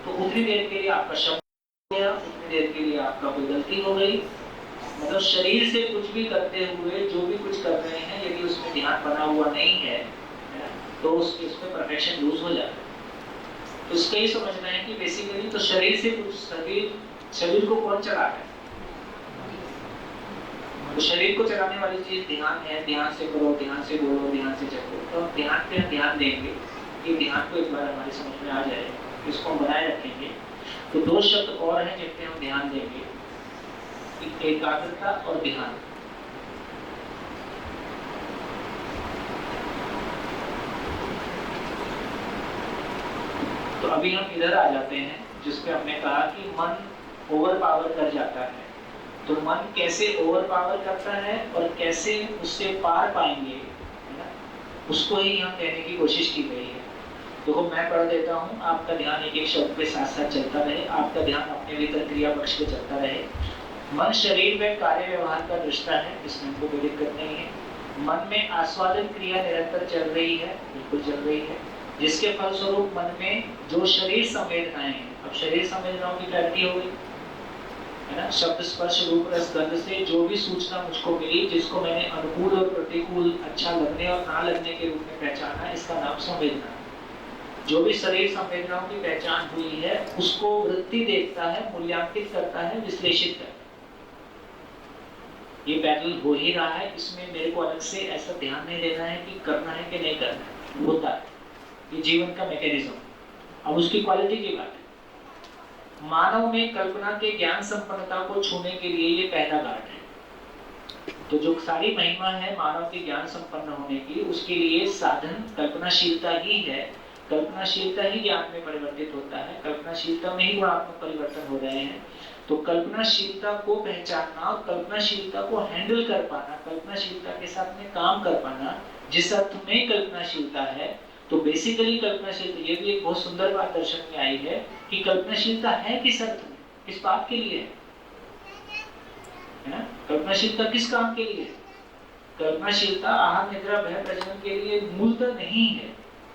तो उतनी देर के लिए आपका शब्द हो गया, उतनी देर के लिए आपका कोई गलती हो गई। मतलब शरीर से कुछ भी करते हुए जो भी कुछ कर रहे हैं, यदि उसमें ध्यान बना हुआ नहीं है, तो उसमें परफेक्शन लूज हो जाता है। तो इसका ही समझना है कि बेसिकली तो शरीर से कुछ, शरीर को कौन चला रहा है? तो शरीर को चलाने वाली चीज ध्यान है। ध्यान से करो, ध्यान से बोलो, ध्यान से चखो। तो ध्यान पे ध्यान देंगे, ये ध्यान को एक बार हमारी समझ में आ जाए इसको हम बनाए रखेंगे। तो दो शब्द और हैं जिन पे हम ध्यान देंगे, एकाग्रता और ध्यान। तो अभी हम इधर आ जाते हैं जिसपे हमने कहा कि मन ओवर पावर कर जाता है। तो मन कैसे ओवर पावर करता है और कैसे उससे पार पाएंगे, है ना, उसको ही यहाँ कहने की कोशिश की गई है। देखो मैं पढ़ देता हूँ, आपका ध्यान एक एक शब्द पे साथ साथ चलता रहे, आपका ध्यान अपने भीतर क्रिया पक्ष पे चलता रहे। मन शरीर में कार्य व्यवहार का दृष्टा है, इसमें हमको कोई दिक्कत नहीं है। मन में आस्वादन क्रिया निरंतर चल रही है, बिल्कुल चल रही है, जिसके फलस्वरूप मन में जो शरीर संवेदनाएं हैं, अब शरीर संवेदनाओं की क्लैरिटी हो गई, है ना, शब्द स्पर्श रूप रस गंध से जो भी सूचना मुझको मिली, जिसको मैंने अनुकूल और प्रतिकूल, अच्छा लगने और ना लगने के रूप में पहचाना, इसका नाम संवेदना है। जो भी शरीर संवेदनाओं की पहचान हुई है उसको वृत्ति देखता है, मूल्यांकित करता है, विश्लेषित करता है। ये पैदल हो ही रहा है, इसमें मेरे को अलग से ऐसा ध्यान नहीं देना है कि करना है कि नहीं करना है, होता है, ये जीवन का मैकेनिज्म। अब उसकी क्वालिटी की बात है। मानव में कल्पना के ज्ञान संपन्नता को छूने के लिए ये पहला घाट है। तो जो सारी महिमा है मानव के ज्ञान संपन्न होने की, उसके लिए साधन कल्पनाशीलता ही है। कल्पनाशीलता ही ज्ञान में परिवर्तित होता है, कल्पनाशीलता में ही गुणात्मक परिवर्तन हो रहे हैं। तो कल्पनाशीलता को पहचानना और कल्पनाशीलता को हैंडल कर पाना, कल्पनाशीलता के साथ में काम कर पाना, जिस अर्थ में कल्पनाशीलता है, तो बेसिकली कल्पनाशीलता, ये भी एक बहुत सुंदर बात दर्शन में आई है कि कल्पनाशीलता है किस अर्थ में, किस बात के लिए है ना? कल्पनाशीलता किस काम के लिए है? कल्पनाशीलता आहार निद्रा भय प्रजनन के लिए मूलतः नहीं है।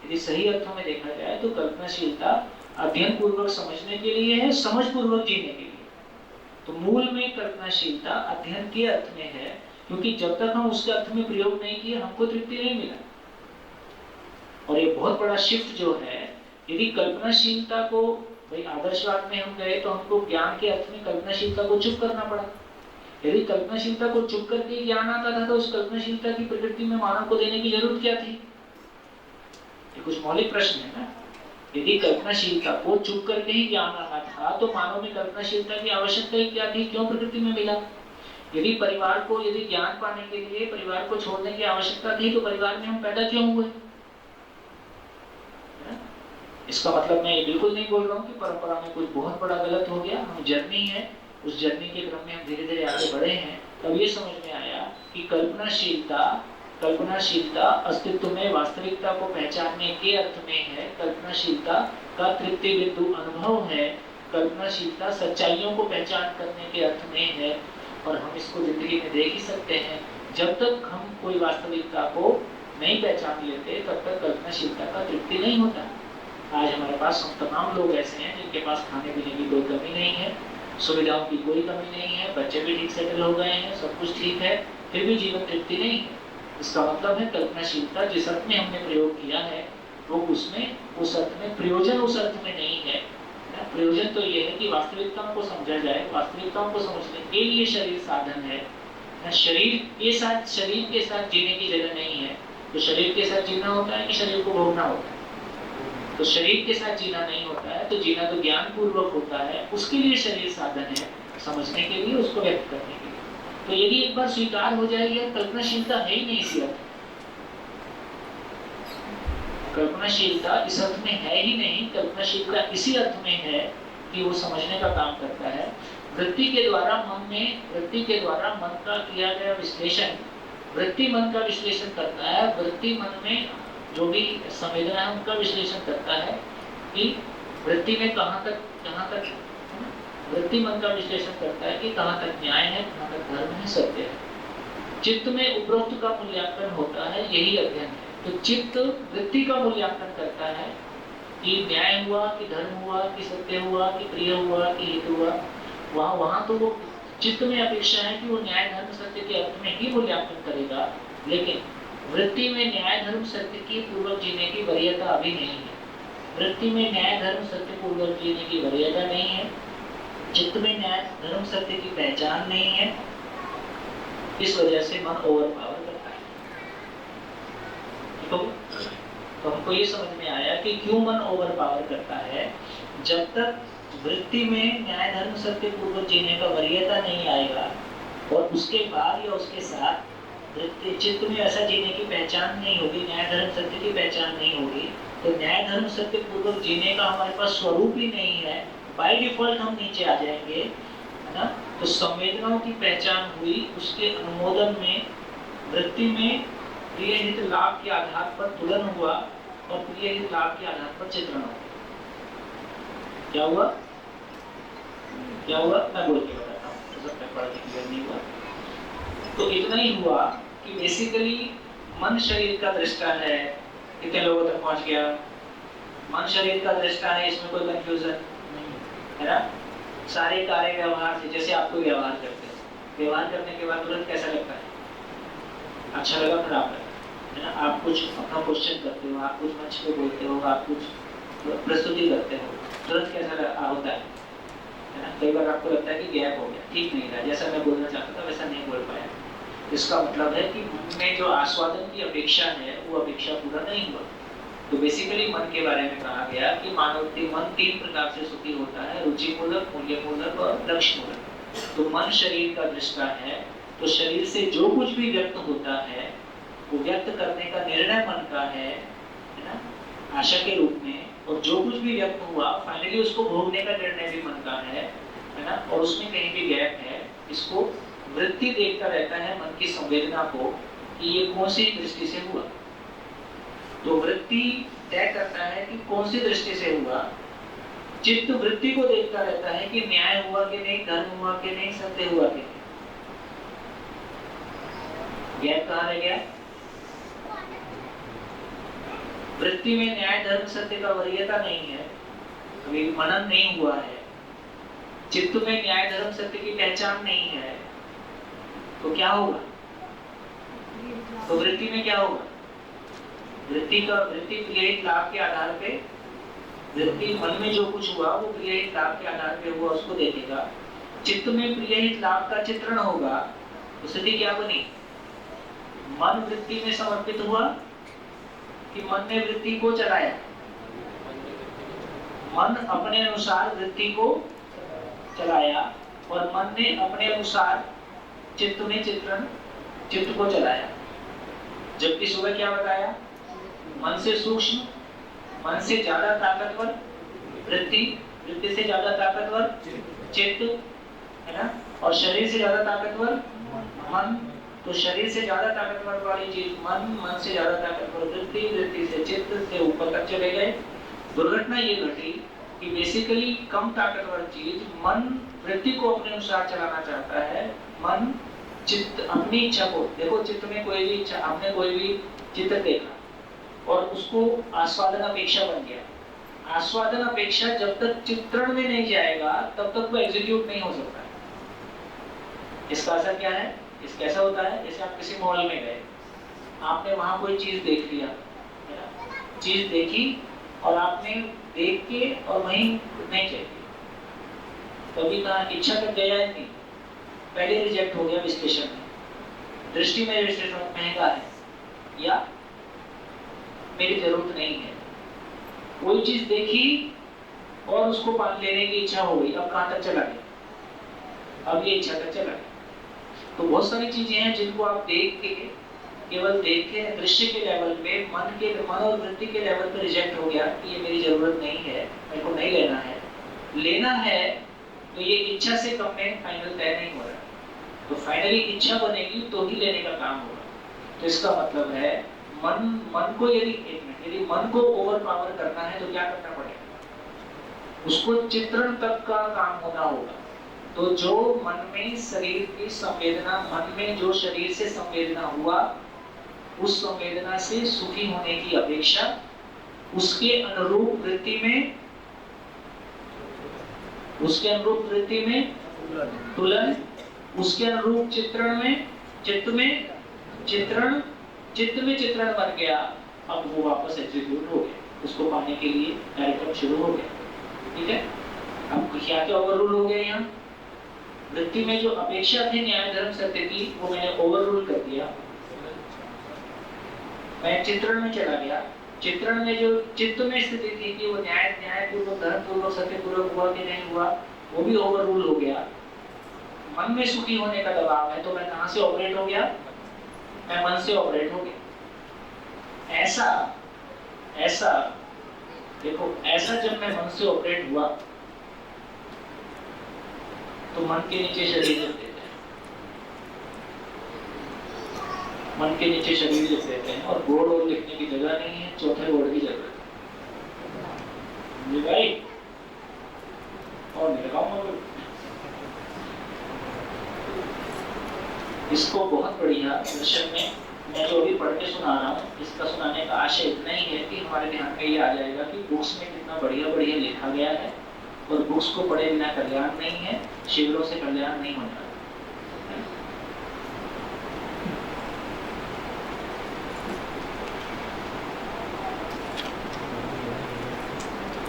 यदि सही अर्थों में देखा जाए तो कल्पनाशीलता अध्ययन पूर्वक समझने के लिए है, समझ पूर्वक जीने के लिए। तो मूल में कल्पनाशीलता अध्ययन के अर्थ में है, क्योंकि जब तक हम उसके अर्थ में प्रयोग नहीं किए हमको तृप्ति नहीं मिला। और ये बहुत बड़ा शिफ्ट जो है, यदि कल्पनाशीलता को, भाई आदर्शवाद में हम गए तो हमको ज्ञान के अर्थ में कल्पनाशीलता को चुप करना पड़ा। यदि कल्पनाशीलता को चुप करके ज्ञान आता था तो उस कल्पनाशीलता की प्रकृति में मानव को देने की जरूरत क्या थी? ये कुछ मौलिक प्रश्न है ना। यदि कल्पनाशीलता को चुप करके ही ज्ञान आना था तो मानव में कल्पनाशीलता की आवश्यकता ही क्या थी? क्यों प्रकृति में मिला? यदि परिवार को, यदि ज्ञान पाने के लिए परिवार को छोड़ने की आवश्यकता थी तो परिवार में हम पैदा क्यों हुए? इसका मतलब मैं ये बिल्कुल नहीं बोल रहा हूँ कि परंपरा में कुछ बहुत बड़ा गलत हो गया। हम जर्नी है, उस जर्नी के क्रम में हम धीरे धीरे आगे बढ़े हैं। तब ये समझ में आया कि कल्पनाशीलता अस्तित्व में वास्तविकता को पहचानने के अर्थ में है, कल्पनाशीलता का तृप्ति बिंदु अनुभव है, कल्पनाशीलता सच्चाइयों को पहचान करने के अर्थ में है। और हम इसको जिंदगी में देख ही सकते हैं, जब तक हम कोई वास्तविकता को नहीं पहचान लेते तब तक कल्पनाशीलता का तृप्ति नहीं होता। आज हमारे पास हम तमाम लोग ऐसे हैं जिनके पास खाने पीने की कोई कमी नहीं है, सुविधाओं की कोई कमी नहीं है, बच्चे भी ठीक सेटल हो गए हैं, सब कुछ ठीक है, फिर भी जीवन तृप्ति नहीं है। इसका मतलब है कल्पनाशीलता जिस अर्थ में हमने प्रयोग किया है वो उसमें, उस अर्थ में प्रयोजन उस अर्थ में नहीं है। प्रयोजन तो ये है कि वास्तविकताओं को समझा जाए, वास्तविकताओं को समझने के लिए शरीर साधन है। शरीर के साथ जीने की जगह नहीं है। तो शरीर के साथ जीना होता है कि शरीर को भोगना होता है? तो शरीर के साथ जीना नहीं होता है, तो जीना तो ज्ञान पूर्वक होता है। उसके लिए शरीर साधन है, समझने के लिए, उसको व्यक्त करने के लिए। तो यदि एक बार स्वीकार हो जाएगी कल्पनाशीलता है ही नहीं इसी अर्थ, कल्पनाशीलता इस अर्थ में है ही नहीं, कल्पनाशीलता इसी अर्थ में है कि वो समझने का काम करता है। वृत्ति के द्वारा मन का किया गया विश्लेषण, वृत्ति मन का विश्लेषण करता है। वृत्ति मन में जो भी संवेदना है उनका विश्लेषण करता है कि वृत्ति में कहाँ तक वृत्ति मन का विश्लेषण करता है कि कहाँ तक न्याय है, कहाँ तक धर्म है, सत्य है। चित्त में उपरोक्त का मूल्यांकन होता है, यही अध्ययन है। तो चित्त वृत्ति का मूल्यांकन करता है कि न्याय हुआ कि धर्म हुआ कि सत्य हुआ कि प्रिय हुआ कि हित हुआ। वहाँ तो वो चित्त में अपेक्षा है कि वो न्याय धर्म सत्य के अर्थ में ही मूल्यांकन करेगा, लेकिन वृत्ति में न्याय धर्म सत्य की पूर्वक जीने की वरीयता अभी नहीं है। वृत्ति में न्याय धर्म सत्य पूर्वक जीने की वरीयता नहीं है, चित्त में न्याय धर्म सत्य की पहचान नहीं है। इस वजह से मन ओवर पावर करता है। तो हमको ये समझ में आया कि क्यों मन ओवर पावर करता है। जब तक वृत्ति में न्याय धर्म सत्य पूर्वक जीने का वरीयता नहीं आएगा और उसके बाद या उसके साथ वृत्ति चित्त में ऐसा जीने की पहचान नहीं होगी, न्याय धर्म सत्य की पहचान नहीं होगी, तो न्याय धर्म सत्य पूर्वक जीने का हमारे पास स्वरूप ही नहीं है, बाय डिफॉल्ट हम नीचे आ जाएंगे, है ना। तो संवेदनाओं की पहचान हुई, उसके अनुमोदन में वृत्ति में प्रिय हित लाभ के आधार पर तुलन हुआ और प्रिय हित लाभ के आधार पर चित्रण हुआ। क्या हुआ? क्या हुआ? मैं बोल के बताता हूँ, तो सब पढ़ के क्लियर नहीं हुआ। तो इतना ही हुआ कि बेसिकली मन शरीर का दृष्टा है। कितने लोगों तक पहुंच गया? मन शरीर का दृष्टा है, इसमें कोई कंफ्यूजन नहीं है ना। सारे कार्य व्यवहार से, जैसे आपको व्यवहार करते हैं, व्यवहार करने के बाद तुरंत कैसा लगता है? अच्छा लगा, खराब लगा, है ना। आप कुछ अपना क्वेश्चन करते हो, आप कुछ मंच पे बोलते हो, आप कुछ प्रस्तुति करते हो, तुरंत कैसा होता है ना। कई बार आपको लगता है कि गैप हो गया, ठीक नहीं रहा, जैसा मैं बोलना चाहता था वैसा नहीं बोल पाया। इसका मतलब है कि मन में जो आस्वादन की अपेक्षा है वो अपेक्षा पूरा नहीं हुआ। तो बेसिकली मन के बारे में कहा गया कि मानव मन 3 प्रकार से सुखी होता है, रुचि मूलक, मूल्य मूलक और लक्ष्य मूलक। तो मन शरीर का दृष्टा है, तो शरीर से जो कुछ भी व्यक्त होता है वो व्यक्त करने का निर्णय मन का है ना, आशा के रूप में। और जो कुछ भी व्यक्त हुआ फाइनली उसको भोगने का निर्णय भी मन का है ना। और उसमें कहीं भी गैप है, इसको वृत्ति देखता रहता है मन की संवेदना को कि ये कौन सी दृष्टि से हुआ। तो वृत्ति तय करता है कि कौन सी दृष्टि से हुआ। चित्त वृत्ति को देखता रहता है कि न्याय हुआ कि नहीं, धर्म हुआ कि नहीं, सत्य हुआ कि नहीं। गैप कहाँ रह गया? वृत्ति में न्याय धर्म सत्य का वरीयता नहीं है, अभी मनन नहीं हुआ है। चित्त में न्याय धर्म सत्य की पहचान नहीं है, तो क्या होगा? तो वृत्ति में क्या होगा? वृत्ति प्रिय लाभ के आधार पे, वृत्ति मन में जो कुछ हुआ वो प्रिय लाभ के आधार पे हुआ, उसको देखेगा। चित्त में प्रिय लाभ का चित्रण होगा, तो स्थिति क्या बनी? मन वृत्ति में समर्पित हुआ कि मन ने वृत्ति को चलाया? मन अपने अनुसार वृत्ति को चलाया और मन ने अपने अनुसार चित्त में चित्त को चलाया। जबकि सुबह क्या बताया? मन से सूक्ष्म, मन से ज्यादा ताकतवर वृत्ति से ज्यादा ताकतवर चित्त, है ना। और शरीर से ज्यादा ताकतवर मन। तो शरीर से ज्यादा ताकतवर वाली चीज मन से ज्यादा ताकतवर वृत्ति से चित्त से ऊपर तक चले गए। दुर्घटना ये घटी कि बेसिकली कम ताकतवर चीज मन वृत्ति को अपने अनुसार चलाना चाहता है। मन चित्त अपनी इच्छा को, देखो चित्त में कोई भी इच्छा, आपने कोई भी चित्र देखा और उसको आस्वादन अपेक्षा बन गया। आस्वादन अपेक्षा जब तक चित्रण में नहीं जाएगा तब तक वो एग्जीक्यूट नहीं हो सकता है। इसका असर क्या है? इस कैसा होता है? जैसे आप किसी मॉल में गए, आपने वहां कोई चीज देख लिया, चीज देखी और आपने देख के और वहीं नहीं चाहिए, कभी कहा इच्छा कर गया है नहीं, पहले रिजेक्ट हो गया विश्लेषण में। दृष्टि में विश्लेषण महंगा है या मेरी जरूरत नहीं है। कोई चीज देखी और उसको लेने की इच्छा हो गई, अब कहां तक चला गया? अब ये इच्छा तक चला गया। तो बहुत सारी चीजें हैं जिनको आप देख के, केवल देख के दृश्य के लेवल पे मन और वृत्ति के लेवल पे रिजेक्ट हो गया कि ये मेरी जरूरत नहीं है, मेरे को नहीं लेना है। लेना है तो ये इच्छा से कम में फाइनल तय नहीं हो रहा। तो फाइनली इच्छा बनेगी तो ही लेने का काम होगा। तो इसका मतलब है मन को यदि मन को ओवर पावर करना है तो क्या करना पड़ेगा? उसको चित्रण तक का काम होना होगा। तो जो मन में शरीर की संवेदना, मन में जो शरीर से संवेदना हुआ, उस संवेदना से सुखी होने की अपेक्षा, उसके अनुरूप वृत्ति में तुलन, उसके अनुरूप चित्रण में चित्रण बन गया। अब वो वापस एग्जीक्यूट हो गया, उसको पाने के लिए कार्यक्रम शुरू हो गया। ठीक है, अब क्या क्या ओवररूल हो गया? यहाँ वृत्ति में जो अपेक्षा थी न्याय धर्म सत्य की, वो मैंने ओवररूल कर दिया। मैं चित्रण में चला गया चित्रण में जो चित्त में स्थिति थी कि वो न्यायपूर्वक धर्मपूर्वक सत्यपूर्वक हुआ कि नहीं हुआ, वो भी ओवर रूल हो गया। मन में सुखी होने का दबाव है, तो मैं कहां से ऑपरेट हो गया? मैं मन से ऑपरेट हो गया। ऐसा देखो, ऐसा जब मैं मन से ऑपरेट हुआ तो मन के नीचे शरीर लिख देते हैं, मन के नीचे शरीर लिख देते हैं, और बोर्ड और लिखने की जगह नहीं है, चौथे बोर्ड की जरूरत है भाई। और लिखाऊंगा इसको बहुत बढ़िया दर्शन में मैं जो अभी पढ़ के सुना रहा हूँ, इसका सुनाने का आशय इतना ही है कि हमारे ध्यान में ये आ जाएगा कि बुक्स में कितना बढ़िया बढ़िया लिखा गया है, और बुक्स को पढ़े बिना कल्याण नहीं है, शिविरों से कल्याण नहीं होने वाला।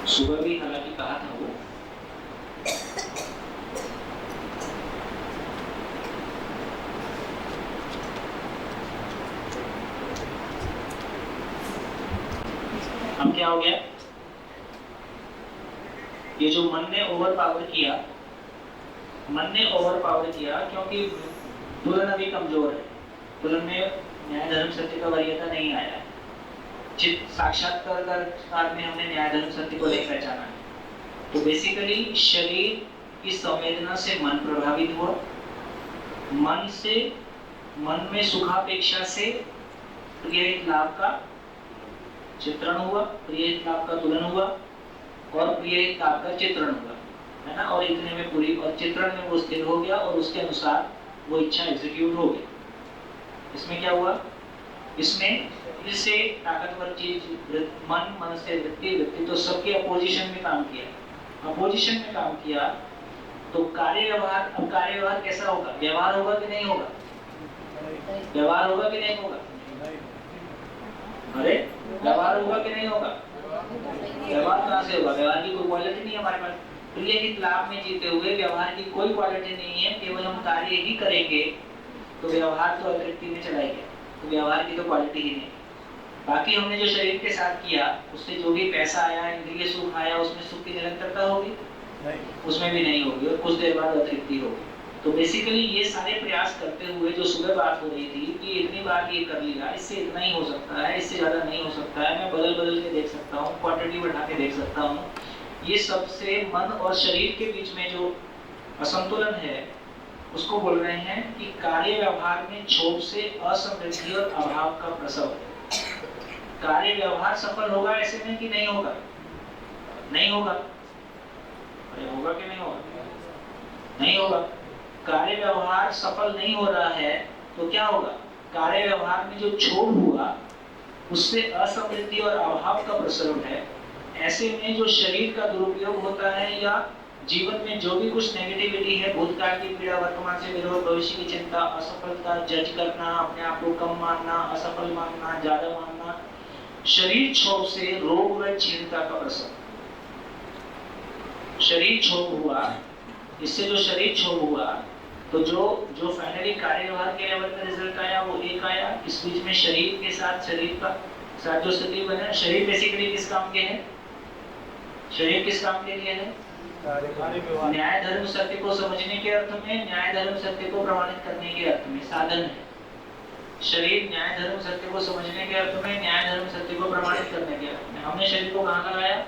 सुबह भी हालांकि कहा था वो, अब क्या हो गया? ये जो मन ने ओवर पावर किया, क्योंकि तुलन अभी कमजोर है, तुलन में न्याय धर्म सत्य का वरीयता नहीं आया है। चित्त साक्षात्कार में हमने न्याय धर्म सत्य को नहीं पहचाना है। तो बेसिकली शरीर की संवेदना से मन प्रभावित हुआ, मन में सुखापेक्षा से प्रिय लाभ का चित्रण हुआ, प्रिय लाभ का तुलन हुआ, और प्रिय लाभ का चित्रण हुआ, है ना। और इतने में पूरी, और चित्रण में वो स्थिर हो गया, और उसके अनुसार वो इच्छा एग्जीक्यूट हो गई। इसमें क्या हुआ? इसमें इससे ताकतवर चीज मन से वृत्ति तो सबके अपोजिशन में काम किया, तो कार्य व्यवहार। अब कार्य व्यवहार कैसा होगा? व्यवहार होगा कि नहीं होगा? व्यवहार होगा कि नहीं होगा? अरे व्यवहार होगा कि नहीं होगा? व्यवहार कहाँ से होगा? व्यवहार की कोई क्वालिटी नहीं है हमारे पास। प्रिय हित लाभ में जीते हुए व्यवहार की कोई क्वालिटी नहीं है, केवल हम कार्य ही करेंगे तो व्यवहार तो अतृप्ति में चला गया, तो व्यवहार की तो क्वालिटी ही नहीं। बाकी हमने जो शरीर के साथ किया, उससे जो भी पैसा आया, इंद्रिय सुख आया, उसमें सुख की निरंतरता होगी? उसमें भी नहीं होगी, और कुछ देर बाद अतृप्ति होगी। तो बेसिकली ये सारे प्रयास करते हुए जो सुबह बात हो रही थी कि इतनी बार ये कर लिया, इससे इतना ही हो सकता है, इससे ज्यादा नहीं हो सकता है, मैं बदल के देख सकता हूँ, क्वांटिटी बढ़ा के देख सकता हूँ, ये सबसे मन और शरीर के बीच में जो असंतुलन है उसको बोल रहे हैं कि कार्य व्यवहार में क्षोभ से असमृद्धि और अभाव का प्रसव है। कार्य व्यवहार सफल होगा ऐसे में कि नहीं होगा? नहीं होगा। अरे होगा कि नहीं होगा? नहीं होगा। कार्य व्यवहार सफल नहीं हो रहा है तो क्या होगा? कार्य व्यवहार में जो क्षोभ हुआ उससे असमृद्धि और अभाव का प्रसरण है। ऐसे में जो शरीर का दुरुपयोग होता है, या जीवन में जो भी कुछ नेगेटिविटी है, भूतकाल की पीड़ा, वर्तमान से विरोध, भविष्य की चिंता, असफलता, जज करना, अपने आप को कम मानना, असफल मानना, ज्यादा मानना, शरीर क्षोभ से रोग व क्षीणता का प्रसव। शरीर क्षोभ हुआ, इससे जो शरीर क्षोभ हुआ तो जो फाइनली कार्य व्यवहार के लेवल में रिजल्ट आया वो एक आया। इस बीच में शरीर के साथ, शरीर का साथ जो स्थिति बने, शरीर बेसिकली किस काम के है? शरीर किस काम के लिए है? न्याय धर्म सत्य को समझने के अर्थ में, न्याय धर्म सत्य को प्रमाणित करने के अर्थ में साधन है। शरीर न्याय धर्म सत्य को समझने के अर्थ में, न्याय धर्म सत्य को प्रमाणित करने के अर्थ में। हमने शरीर को कहाँ लगाया?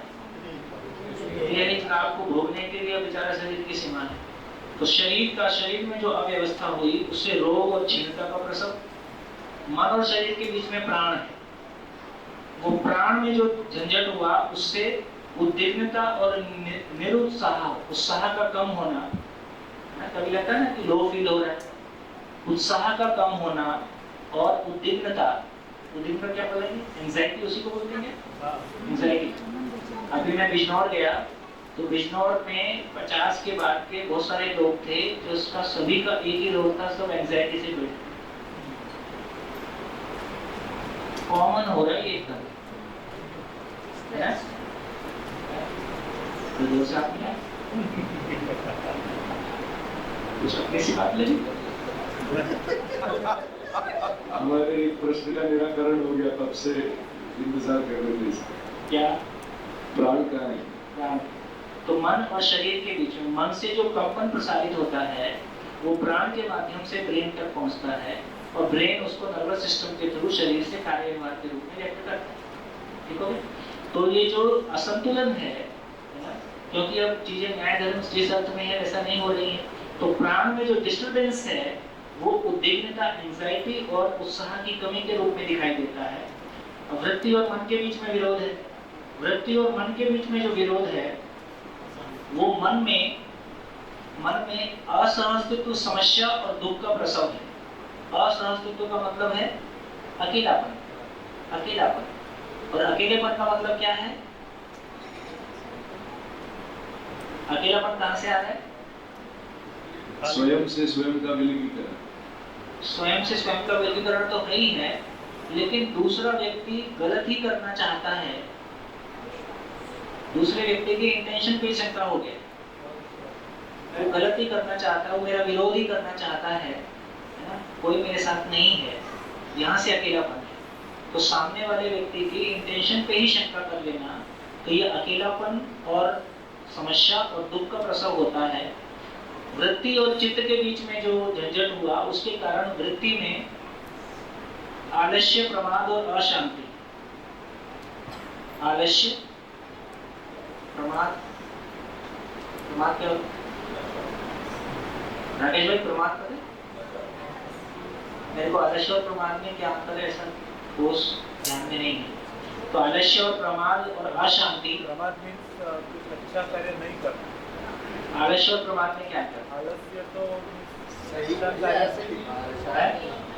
यही लाभ को भोगने के लिए बेचारा शरीर की सीमा है। तो शरीर में जो अव्यवस्था हुई उससे रोग और क्षीणता का प्रसव। मन और शरीर के बीच में प्राण है, वो प्राण में जो झंझट हुआ उससे उद्विग्नता और निरुत्साह, उत्साह का कम होना। कभी लगता है ना कि लो फील हो रहा है, उत्साह का कम होना और उद्विग्नता। उद्विग्नता क्या बोलेंगे? एंजाइटी, उसी को बोलते हैं एंजाइटी। अभी मैं बिजनौर गया तो बिजनौर में 50 के बाद के बहुत सारे लोग थे जो उसका सभी का एक ही रोग था, सब एंजाइटी से पीड़ित। कॉमन हो रहा है एकदम, है ना? तो दोस्त आपने कुछ अपनी सी बात लगी। हमारे एक प्रश्न का निराकरण हो गया तब से इंतजार करने में इसका क्या प्राण का है। प्राण। तो मन और शरीर के बीच में मन से जो कंपन प्रसारित होता है वो प्राण के माध्यम से ब्रेन तक पहुंचता है और ब्रेन उसको नर्वस सिस्टम के थ्रू शरीर से कार्य व्यवहार के रूप में व्यक्त करता है। ठीक हो? तो ये जो असंतुलन है ना, क्योंकि अब चीजें न्याय धर्म जिस अर्थ में है वैसा नहीं हो रही है, तो प्राण में जो डिस्टर्बेंस है वो उद्विग्नता, एंजाइटी और उत्साह की कमी के रूप में दिखाई देता है। वृत्ति और मन के बीच में विरोध है। वृत्ति और मन के बीच में जो विरोध है वो मन में असहस्तित्व, समस्या और दुख का प्रसव है। असहस्तित्व का मतलब है अकेलापन, अकेलापन। और अकेलेपन का मतलब क्या है? अकेलापन कहां से आ रहा है? स्वयं से स्वयं का विलगीकरण। स्वयं से स्वयं का विलगीकरण तो है ही है, लेकिन दूसरा व्यक्ति गलत ही करना चाहता है। दूसरे व्यक्ति के इंटेंशन पे शंका हो गया, वो गलत ही करना चाहता है, वो मेरा विरोध ही करना चाहता है ना? कोई मेरे साथ नहीं है, यहाँ से अकेलापन है। तो सामने वाले व्यक्ति की इंटेंशन पे ही शंका कर लेना, तो ये अकेलापन और समस्या और दुख का प्रसव होता है। वृत्ति और चित्त के बीच में जो झंझट हुआ उसके कारण वृत्ति में आलस्य, प्रमाद और अशांति। आलस्य, प्रमाद, प्रमाद क्या? राकेश भाई प्रमाद करें? मेरे को आलस्य और प्रमाद में क्या अंतर है ऐसा ठोस ध्यान में नहीं है। तो आलस्य और प्रमाद और अशांति। प्रमाद मीन्स कुछ अच्छा कार्य नहीं करना। आलस्य और प्रमाद में क्या अंतर? आलस्य तो सही का कार्य,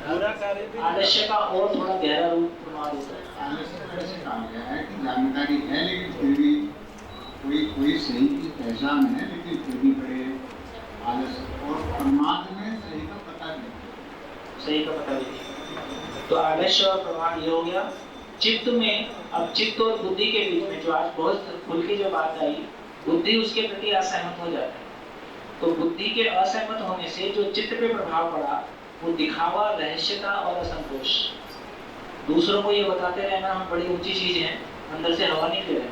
बुरा कार्य भी। आलस्य का और थोड़ा गहरा रूप प्रमाद होता है। आलस्य ऐसे कहा गया है कि जानकारी है लेकिन फिर भी कोई सही की पहचान है लेकिन फिर भी बड़े आलस्य। और प्रमाद में सही का पता नहीं, सही का पता नहीं। तो आलस्य और प्रमाद ये हो गया। चित्त में, अब चित्त और बुद्धि के बीच में जो आज बहुत खुल की जो बात आई, बुद्धि उसके प्रति असहमत हो जाता है। तो बुद्धि के असहमत होने से जो चित्त पे प्रभाव पड़ा वो दिखावा, रहस्यता और असंतोष। दूसरों को ये बताते रहना हम बड़ी ऊंची चीज है, अंदर से हवा नहीं ले रहे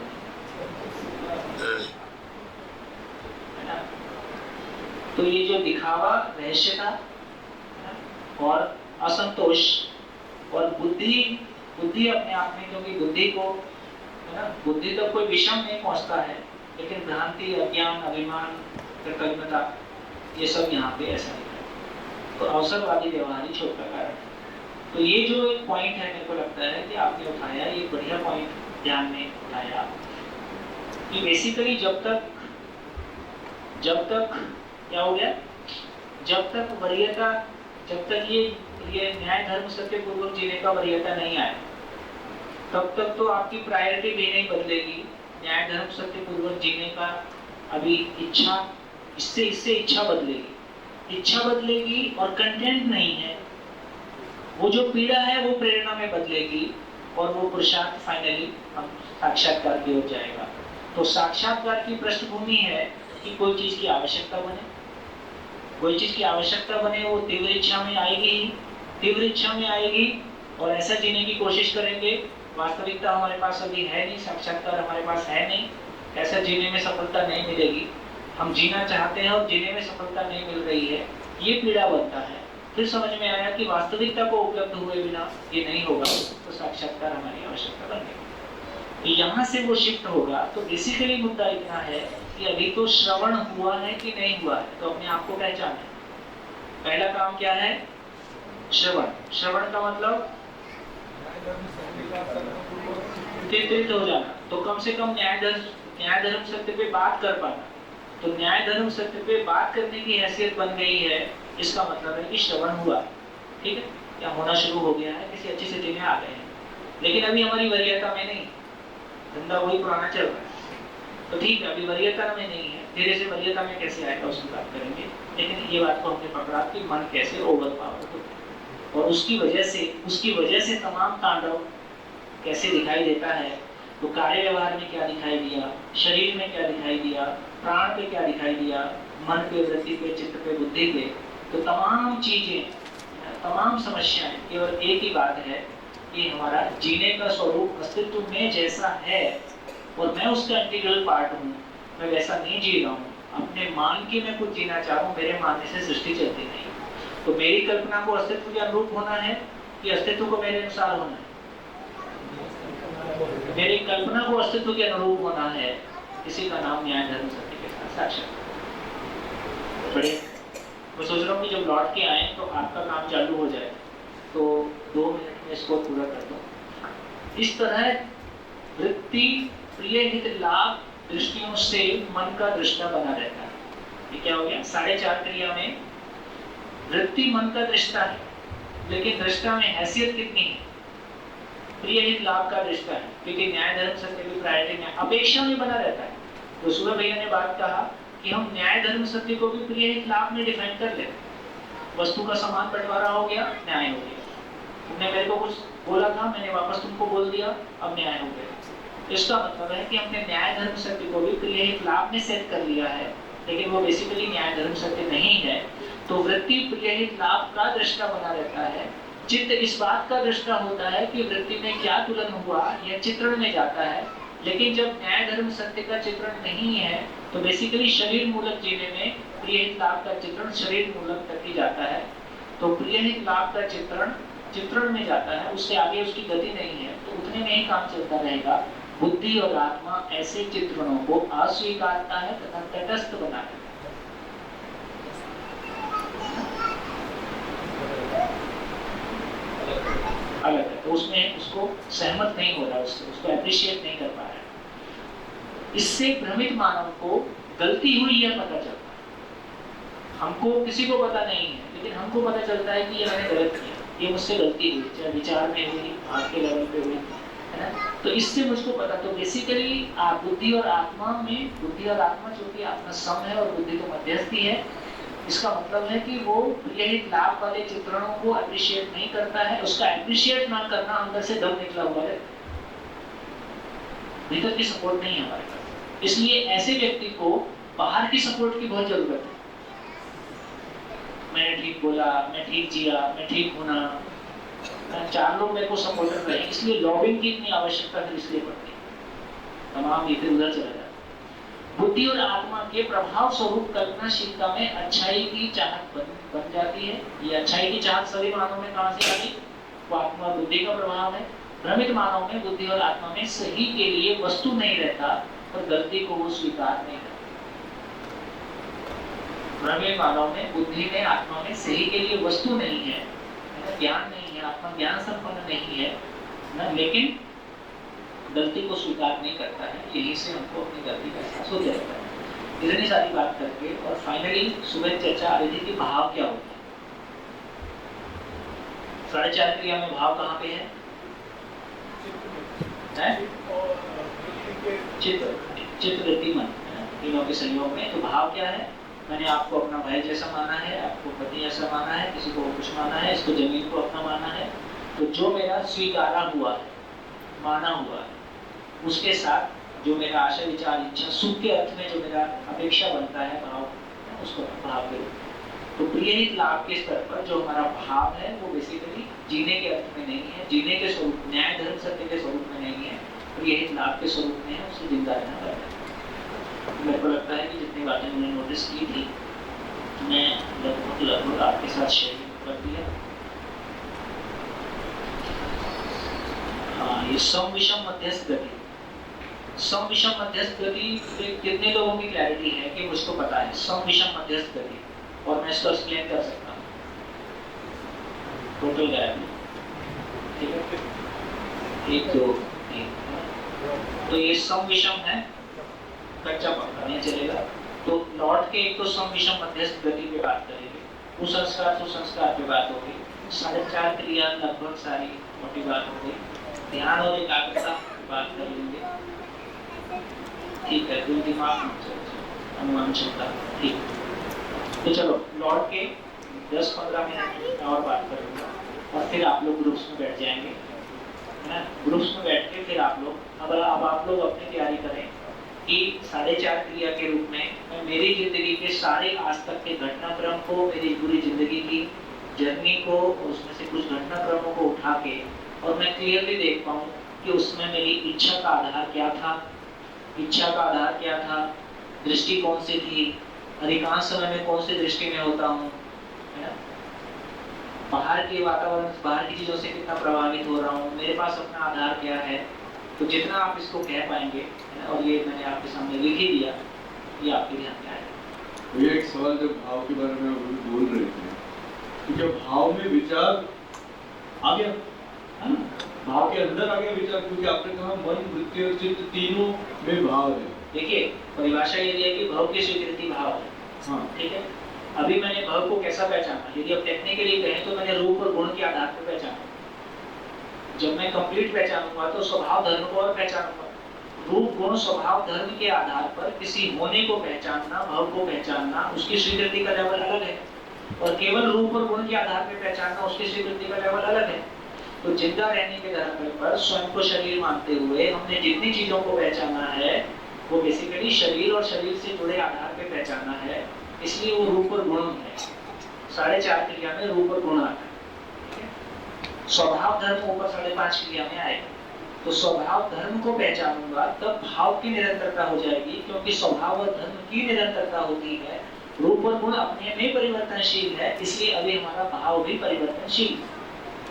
है ना? तो ये जो दिखावा, रहस्यता और असंतोष और बुद्धि अपने आप में, क्योंकि बुद्धि को है ना, बुद्धि तक कोई विषम नहीं पहुंचता है, लेकिन भ्रांति, अज्ञान, अभिमान, कृतज्ञता ये सब यहाँ पे ऐसा दिखा है। तो अवसरवादी व्यवहार ही छोटा कारण है। तो ये जो एक पॉइंट है, मेरे को लगता है कि आपने उठाया, ये बढ़िया पॉइंट ध्यान में उठाया कि बेसिकली जब तक क्या हो गया, जब तक वरीयता, जब तक ये न्याय धर्म सत्य पूर्वक जीने का वरीयता नहीं आए, तब तक तो आपकी प्रायोरिटी भी नहीं बदलेगी। न्याय धर्म सत्य पूर्वक जीने का अभी इच्छा, इससे इच्छा बदलेगी और कंटेंट नहीं है। वो जो पीड़ा है वो प्रेरणा में बदलेगी और वो पुरुषार्थ फाइनली हम साक्षात्कार की ओर जाएगा। तो साक्षात्कार की पृष्ठभूमि है कि कोई चीज की आवश्यकता बने, कोई चीज की आवश्यकता बने, वो तीव्र इच्छा में आएगी और ऐसा जीने की कोशिश करेंगे। वास्तविकता हमारे पास अभी है नहीं, साक्षात्कार हमारे पास है नहीं, ऐसा जीने में सफलता नहीं मिलेगी। हम जीना चाहते हैं और जीने में सफलता नहीं मिल रही है, ये पीड़ा बनता है। फिर समझ में आया कि वास्तविकता को उपलब्ध हुए बिना ये नहीं होगा, तो साक्षात्कार हमारी आवश्यकता बन गई। यहाँ से वो शिफ्ट होगा। तो बेसिकली मुद्दा इतना है कि अभी तो श्रवण हुआ है कि नहीं हुआ है, तो अपने आप को पहचान है। पहला काम क्या है? श्रवण का मतलब चित्रित हो जाना। तो कम से कम न्याय धर्म सत्य पे बात कर पाना। तो न्याय धर्म सत्य पे बात करने की हैसियत बन गई है, इसका मतलब है कि श्रवण हुआ, ठीक है, या होना शुरू हो गया है, किसी अच्छी स्थिति में आ गए हैं। लेकिन अभी हमारी वरीयता में नहीं, धंधा वही पुराना चल रहा है। तो ठीक है, अभी वरीयता में नहीं है, धीरे से वरीयता में कैसे आएगा उसकी बात करेंगे। लेकिन ये बात को हमने पकड़ा कि मन कैसे ओवर पावर होता है और उसकी वजह से तमाम तांडव कैसे दिखाई देता है। तो कार्य व्यवहार में क्या दिखाई दिया, शरीर में क्या दिखाई दिया, प्राण पे क्या दिखाई दिया, मन पे, वृत्ति पे, चित्त पे, बुद्धि पे। तो तमाम चीजें, तमाम समस्याएं केवल एक ही बात है ये हमारा जीने का स्वरूप अस्तित्व में जैसा है और मैं उसका इंटीग्रल पार्ट हूँ, मैं वैसा नहीं जी रहा हूँ। अपने मान के मैं कुछ जीना चाह रहा हूँ, मेरे मानने से सृष्टि चलती नहीं। तो मेरी कल्पना को अस्तित्व के अनुरूप होना है कि अस्तित्व को मेरे अनुसार होना है? मेरी कल्पना को अस्तित्व के अनुरूप होना है। इसी का नाम न्याय धर्म सत्य के साथ साक्षात। बड़े मैं सोच रहा हूँ कि जब लौट के आए तो आपका काम चालू हो जाए, तो 2 मिनट में इसको पूरा कर दो। इस तरह वृत्ति प्रिय हित लाभ दृष्टियों से मन का दृष्टा बना रहता है। ये क्या हो गया? 4.5 क्रिया में वृत्ति मन का दृष्टा है, लेकिन दृष्टा में हैसियत कितनी है? प्रिय हित लाभ का दृष्टा है, क्योंकि न्याय धर्म सत्य की प्रायोरिटी में अपेक्षा में बना रहता है। तो सुबह भैया ने बात कहा कि हम न्याय धर्म सत्य को भी प्रिय हित लाभ में डिफाइन कर लेते। वस्तु का समान बंटवारा हो गया, न्याय हो गया। तुमने मेरे को कुछ बोला था, मैंने वापस तुमको बोल दिया, अब न्याय हो गया। इसका मतलब है कि हमने न्याय धर्म सत्य को भी प्रिय हित लाभ में सेट कर लिया है, लेकिन वो बेसिकली न्याय धर्म सत्य नहीं है। तो वृत्ति प्रिय हित लाभ का दृष्टा बना रहता है। चित्त इस बात का दृष्टा होता है कि वृत्ति में क्या तुलन हुआ, यह चित्रण में जाता है। लेकिन जब न्याय धर्म सत्य का चित्रण नहीं है, तो बेसिकली शरीर मूलक जीने में प्रिय हित लाभ का चित्रण शरीर मूलक तक ही जाता है। तो प्रिय हित लाभ का चित्रण में जाता है, उससे आगे उसकी गति नहीं है, तो उतने में ही काम चलता रहेगा। बुद्धि और आत्मा ऐसे चित्रणों को अस्वीकारता है तथा तटस्थ बना देता है। अलग है, तो उसमें उसको सहमत नहीं हो रहा, उसको एप्रिशिएट नहीं कर पा रहा है। इससे भ्रमित मानव को गलती हुई यह पता चलता है। हमको किसी को पता नहीं है, लेकिन हमको पता चलता है कि ये मैंने गलत किया, ये मुझसे गलती हुई, चाहे विचार में हुई, हाथ के लेवल पे हुई, है ना। तो इससे मुझको पता, तो बेसिकली बुद्धि और आत्मा चूंकि आत्मा सम है और बुद्धि तो मध्यस्थी है, इसका मतलब है कि वो प्रिय हित लाभ वाले चित्रणों को अप्रिशिएट नहीं करता है। उसका अप्रिशिएट ना करना अंदर से दम निकला हुआ है, भीतर की सपोर्ट नहीं है हमारे पास। इसलिए ऐसे व्यक्ति को बाहर की सपोर्ट की बहुत जरूरत है। मैंने ठीक बोला, मैं ठीक जिया, मैं ठीक होना, 4 लोग मेरे को सपोर्टर रहे, इसलिए लॉबिंग की इतनी आवश्यकता फिर इसलिए पड़ती है। तमाम इधर उधर चला जाता है। बुद्धि और आत्मा के प्रभाव स्वरूप कल्पनाशीलता में अच्छाई की चाहत बन जाती है। ये अच्छाई की चाहत सभी मानव में कहां से आ गई? वो आत्मा बुद्धि का प्रभाव है। भ्रमित मानव में बुद्धि और आत्मा में सही के लिए वस्तु नहीं रहता और गलती को वो स्वीकार नहीं करता। भ्रमित मानव में बुद्धि में आत्मा में सही के लिए वस्तु नहीं है, ज्ञान नहीं है, आत्मा ज्ञान संपन्न नहीं है ना, लेकिन गलती को स्वीकार नहीं करता है। यहीं से हमको अपनी गलती का एहसास हो जाता है। इतनी सारी बात करके और फाइनली सुबह चर्चा आ रही थी कि भाव क्या होता है। 4.5 क्रिया में भाव कहाँ पे है? चित्त वृत्ति मन, तीनों के संयोग में। तो भाव क्या है? मैंने आपको अपना भाई जैसा माना है, आपको पति जैसा माना है, किसी को कुछ माना है, इसको जमीन को अपना माना है। तो जो मेरा स्वीकारा हुआ है, माना हुआ है, उसके साथ जो मेरा आशय विचार इच्छा सुख के अर्थ में जो मेरा अपेक्षा बनता है भाव, उसको भाव के रूप में। तो प्रिय हित लाभ के स्तर पर जो हमारा भाव है वो बेसिकली जीने के अर्थ में नहीं है, जीने के स्वरूप, न्याय धर्म सत्य के स्वरूप में नहीं है, प्रिय हित लाभ के स्वरूप में है। उससे जिंदा रहना पड़ता है। मेरे को लगता है कि जितनी बातें मैंने नोटिस की थी मैं लगभग आपके साथ शेयर कर दिया। हाँ, ये सम विषम मध्यस्थ गति, सम विषम मध्यस्थ गति पे कितने लोगों की क्लैरिटी है कि मुझको पता है सम विषम मध्यस्थ गति, और मैं इसको एक्सप्लेन कर सकता हूँ। टोटल गायब, ठीक है, 1 2 3। तो ये सम विषम है, कच्चा पक्का नहीं चलेगा। तो लौट के एक तो सम विषम मध्यस्थ गति पे बात करेंगे, कुसंस्कार सुसंस्कार पे बात होगी, 4.5 क्रिया लगभग सारी मोटी बात हो गई, ध्यान और एकाग्रता की बात कर लेंगे, ठीक है, दिल दिमाग अनुमान क्षमता, ठीक। तो चलो लौट के 10-15 मिनट और बात करूँगा और फिर आप लोग ग्रुप्स में बैठ जाएंगे, है ना। ग्रुप्स में बैठ के फिर आप लोग अब आप लोग अपनी तैयारी करें कि 4.5 क्रिया के रूप में मैं मेरी जिंदगी के सारे आज तक के घटनाक्रम को, मेरी पूरी जिंदगी की जर्नी को, उसमें से कुछ घटनाक्रमों को उठा के और मैं क्लियरली देख पाऊँ कि उसमें मेरी इच्छा का आधार क्या था, इच्छा का आधार क्या था, दृष्टि कौन सी थी, अधिकांश समय में कौन सी दृष्टि में होता हूँ, है ना, बाहर के वातावरण, बाहर की चीज़ों से कितना प्रभावित हो रहा हूँ, मेरे पास अपना आधार क्या है। तो जितना आप इसको कह पाएंगे, और ये मैंने आपके सामने लिख ही दिया, ये आपके ध्यान में आएगा। ये एक सवाल जब भाव के बारे में अभी बोल रहे थे, तो जब भाव में विचार आ गया, है ना, भाव के अंदर आ गया विचार, क्योंकि आपने कहा मन, वृत्ति और चित्त तीनों में भाव है। देखिए परिभाषा ये है कि भाव की स्वीकृति भाव है। हाँ। ठीक है, अभी मैंने भाव को कैसा पहचाना, यदि अब टेक्निकली कहें तो मैंने रूप और गुण के आधार पर पहचाना। जब मैं कंप्लीट पहचानूंगा तो स्वभाव धर्म को और पहचानूंगा। रूप गुण स्वभाव धर्म के आधार पर किसी होने को पहचानना, भाव को पहचानना, उसकी स्वीकृति का लेवल अलग है। और केवल रूप और गुण के आधार पर पहचानना, उसकी स्वीकृति का लेवल अलग है। तो जिंदा रहने के धर्म पर स्वयं को शरीर मानते हुए हमने जितनी चीजों को पहचाना है वो बेसिकली शरीर और शरीर से जुड़े आधार पर पहचाना है, इसलिए वो रूप और गुण है। 4.5 क्रिया में रूप और गुण आता है। स्वभाव धर्म ऊपर 5.5 क्रिया में आएगा। तो स्वभाव धर्म को पहचानूंगा तब भाव की निरंतरता हो जाएगी, क्योंकि स्वभाव और धर्म की निरंतरता होती है। रूप और गुण अपने में परिवर्तनशील है, इसलिए अभी हमारा भाव भी परिवर्तनशील।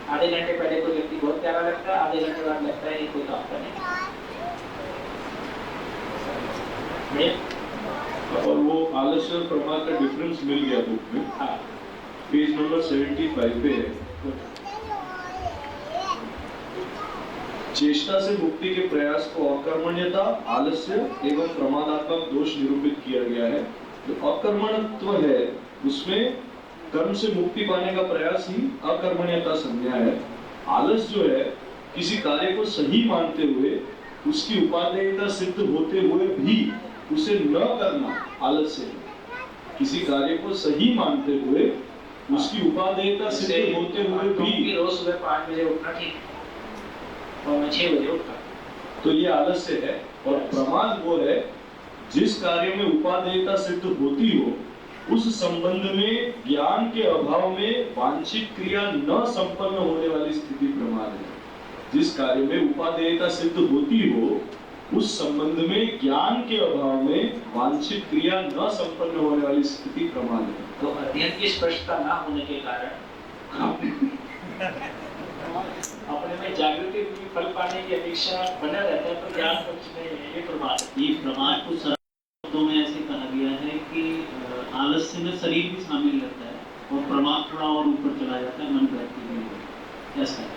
आधे घंटे पहले कोई व्यक्ति बहुत प्यारा लगता है, आधे घंटे बाद लगता है ये कोई काम का नहीं। और वो आलस्य और प्रमाद का डिफरेंस मिल गया बुक में। हाँ। पेज नंबर 75 पे है। चेष्टा से मुक्ति के प्रयास को अकर्मण्यता, आलस्य एवं प्रमादात्मक दोष निरूपित किया गया है। जो अकर्मण्यत्व है उसमें कर्म से मुक्ति पाने का प्रयास ही अकर्मण्यता संज्ञा है। आलस जो है किसी कार्य को सही मानते हुए उसकी उपादेयता सिद्ध होते हुए भी उसे न करना आलस्य है। किसी कार्य को सही मानते हुए उसकी उपादेयता सिद्ध होते हुए भी रोज सुबह 5 बजे उठना ठीक और मैं 6 बजे उठता, तो ये आलस्य है। और प्रमाद वो है जिस कार्य में उपादेयता सिद्ध होती हो उस संबंध में ज्ञान के अभाव में वांछित क्रिया न संपन्न होने वाली स्थिति प्रमाद है। जिस कार्य में उपादेयता सिद्ध होती हो उस संबंध में ज्ञान के अभाव में वांछित क्रिया न संपन्न होने वाली स्थिति प्रमाद है। तो अध्ययन की स्पष्टता न होने के कारण अपने में जागृति की फल पाने की अपेक्षा बना रहता है, पर ज्ञान कुछ नहीं है। ये प्रमाद है। ये प्रमाद को सरल शब्दों में ऐसे कहा गया है कि आलस्य में शरीर भी शामिल रहता है और प्रमाद थोड़ा और ऊपर चला जाता है, मन व्यक्ति भी ऐसा है।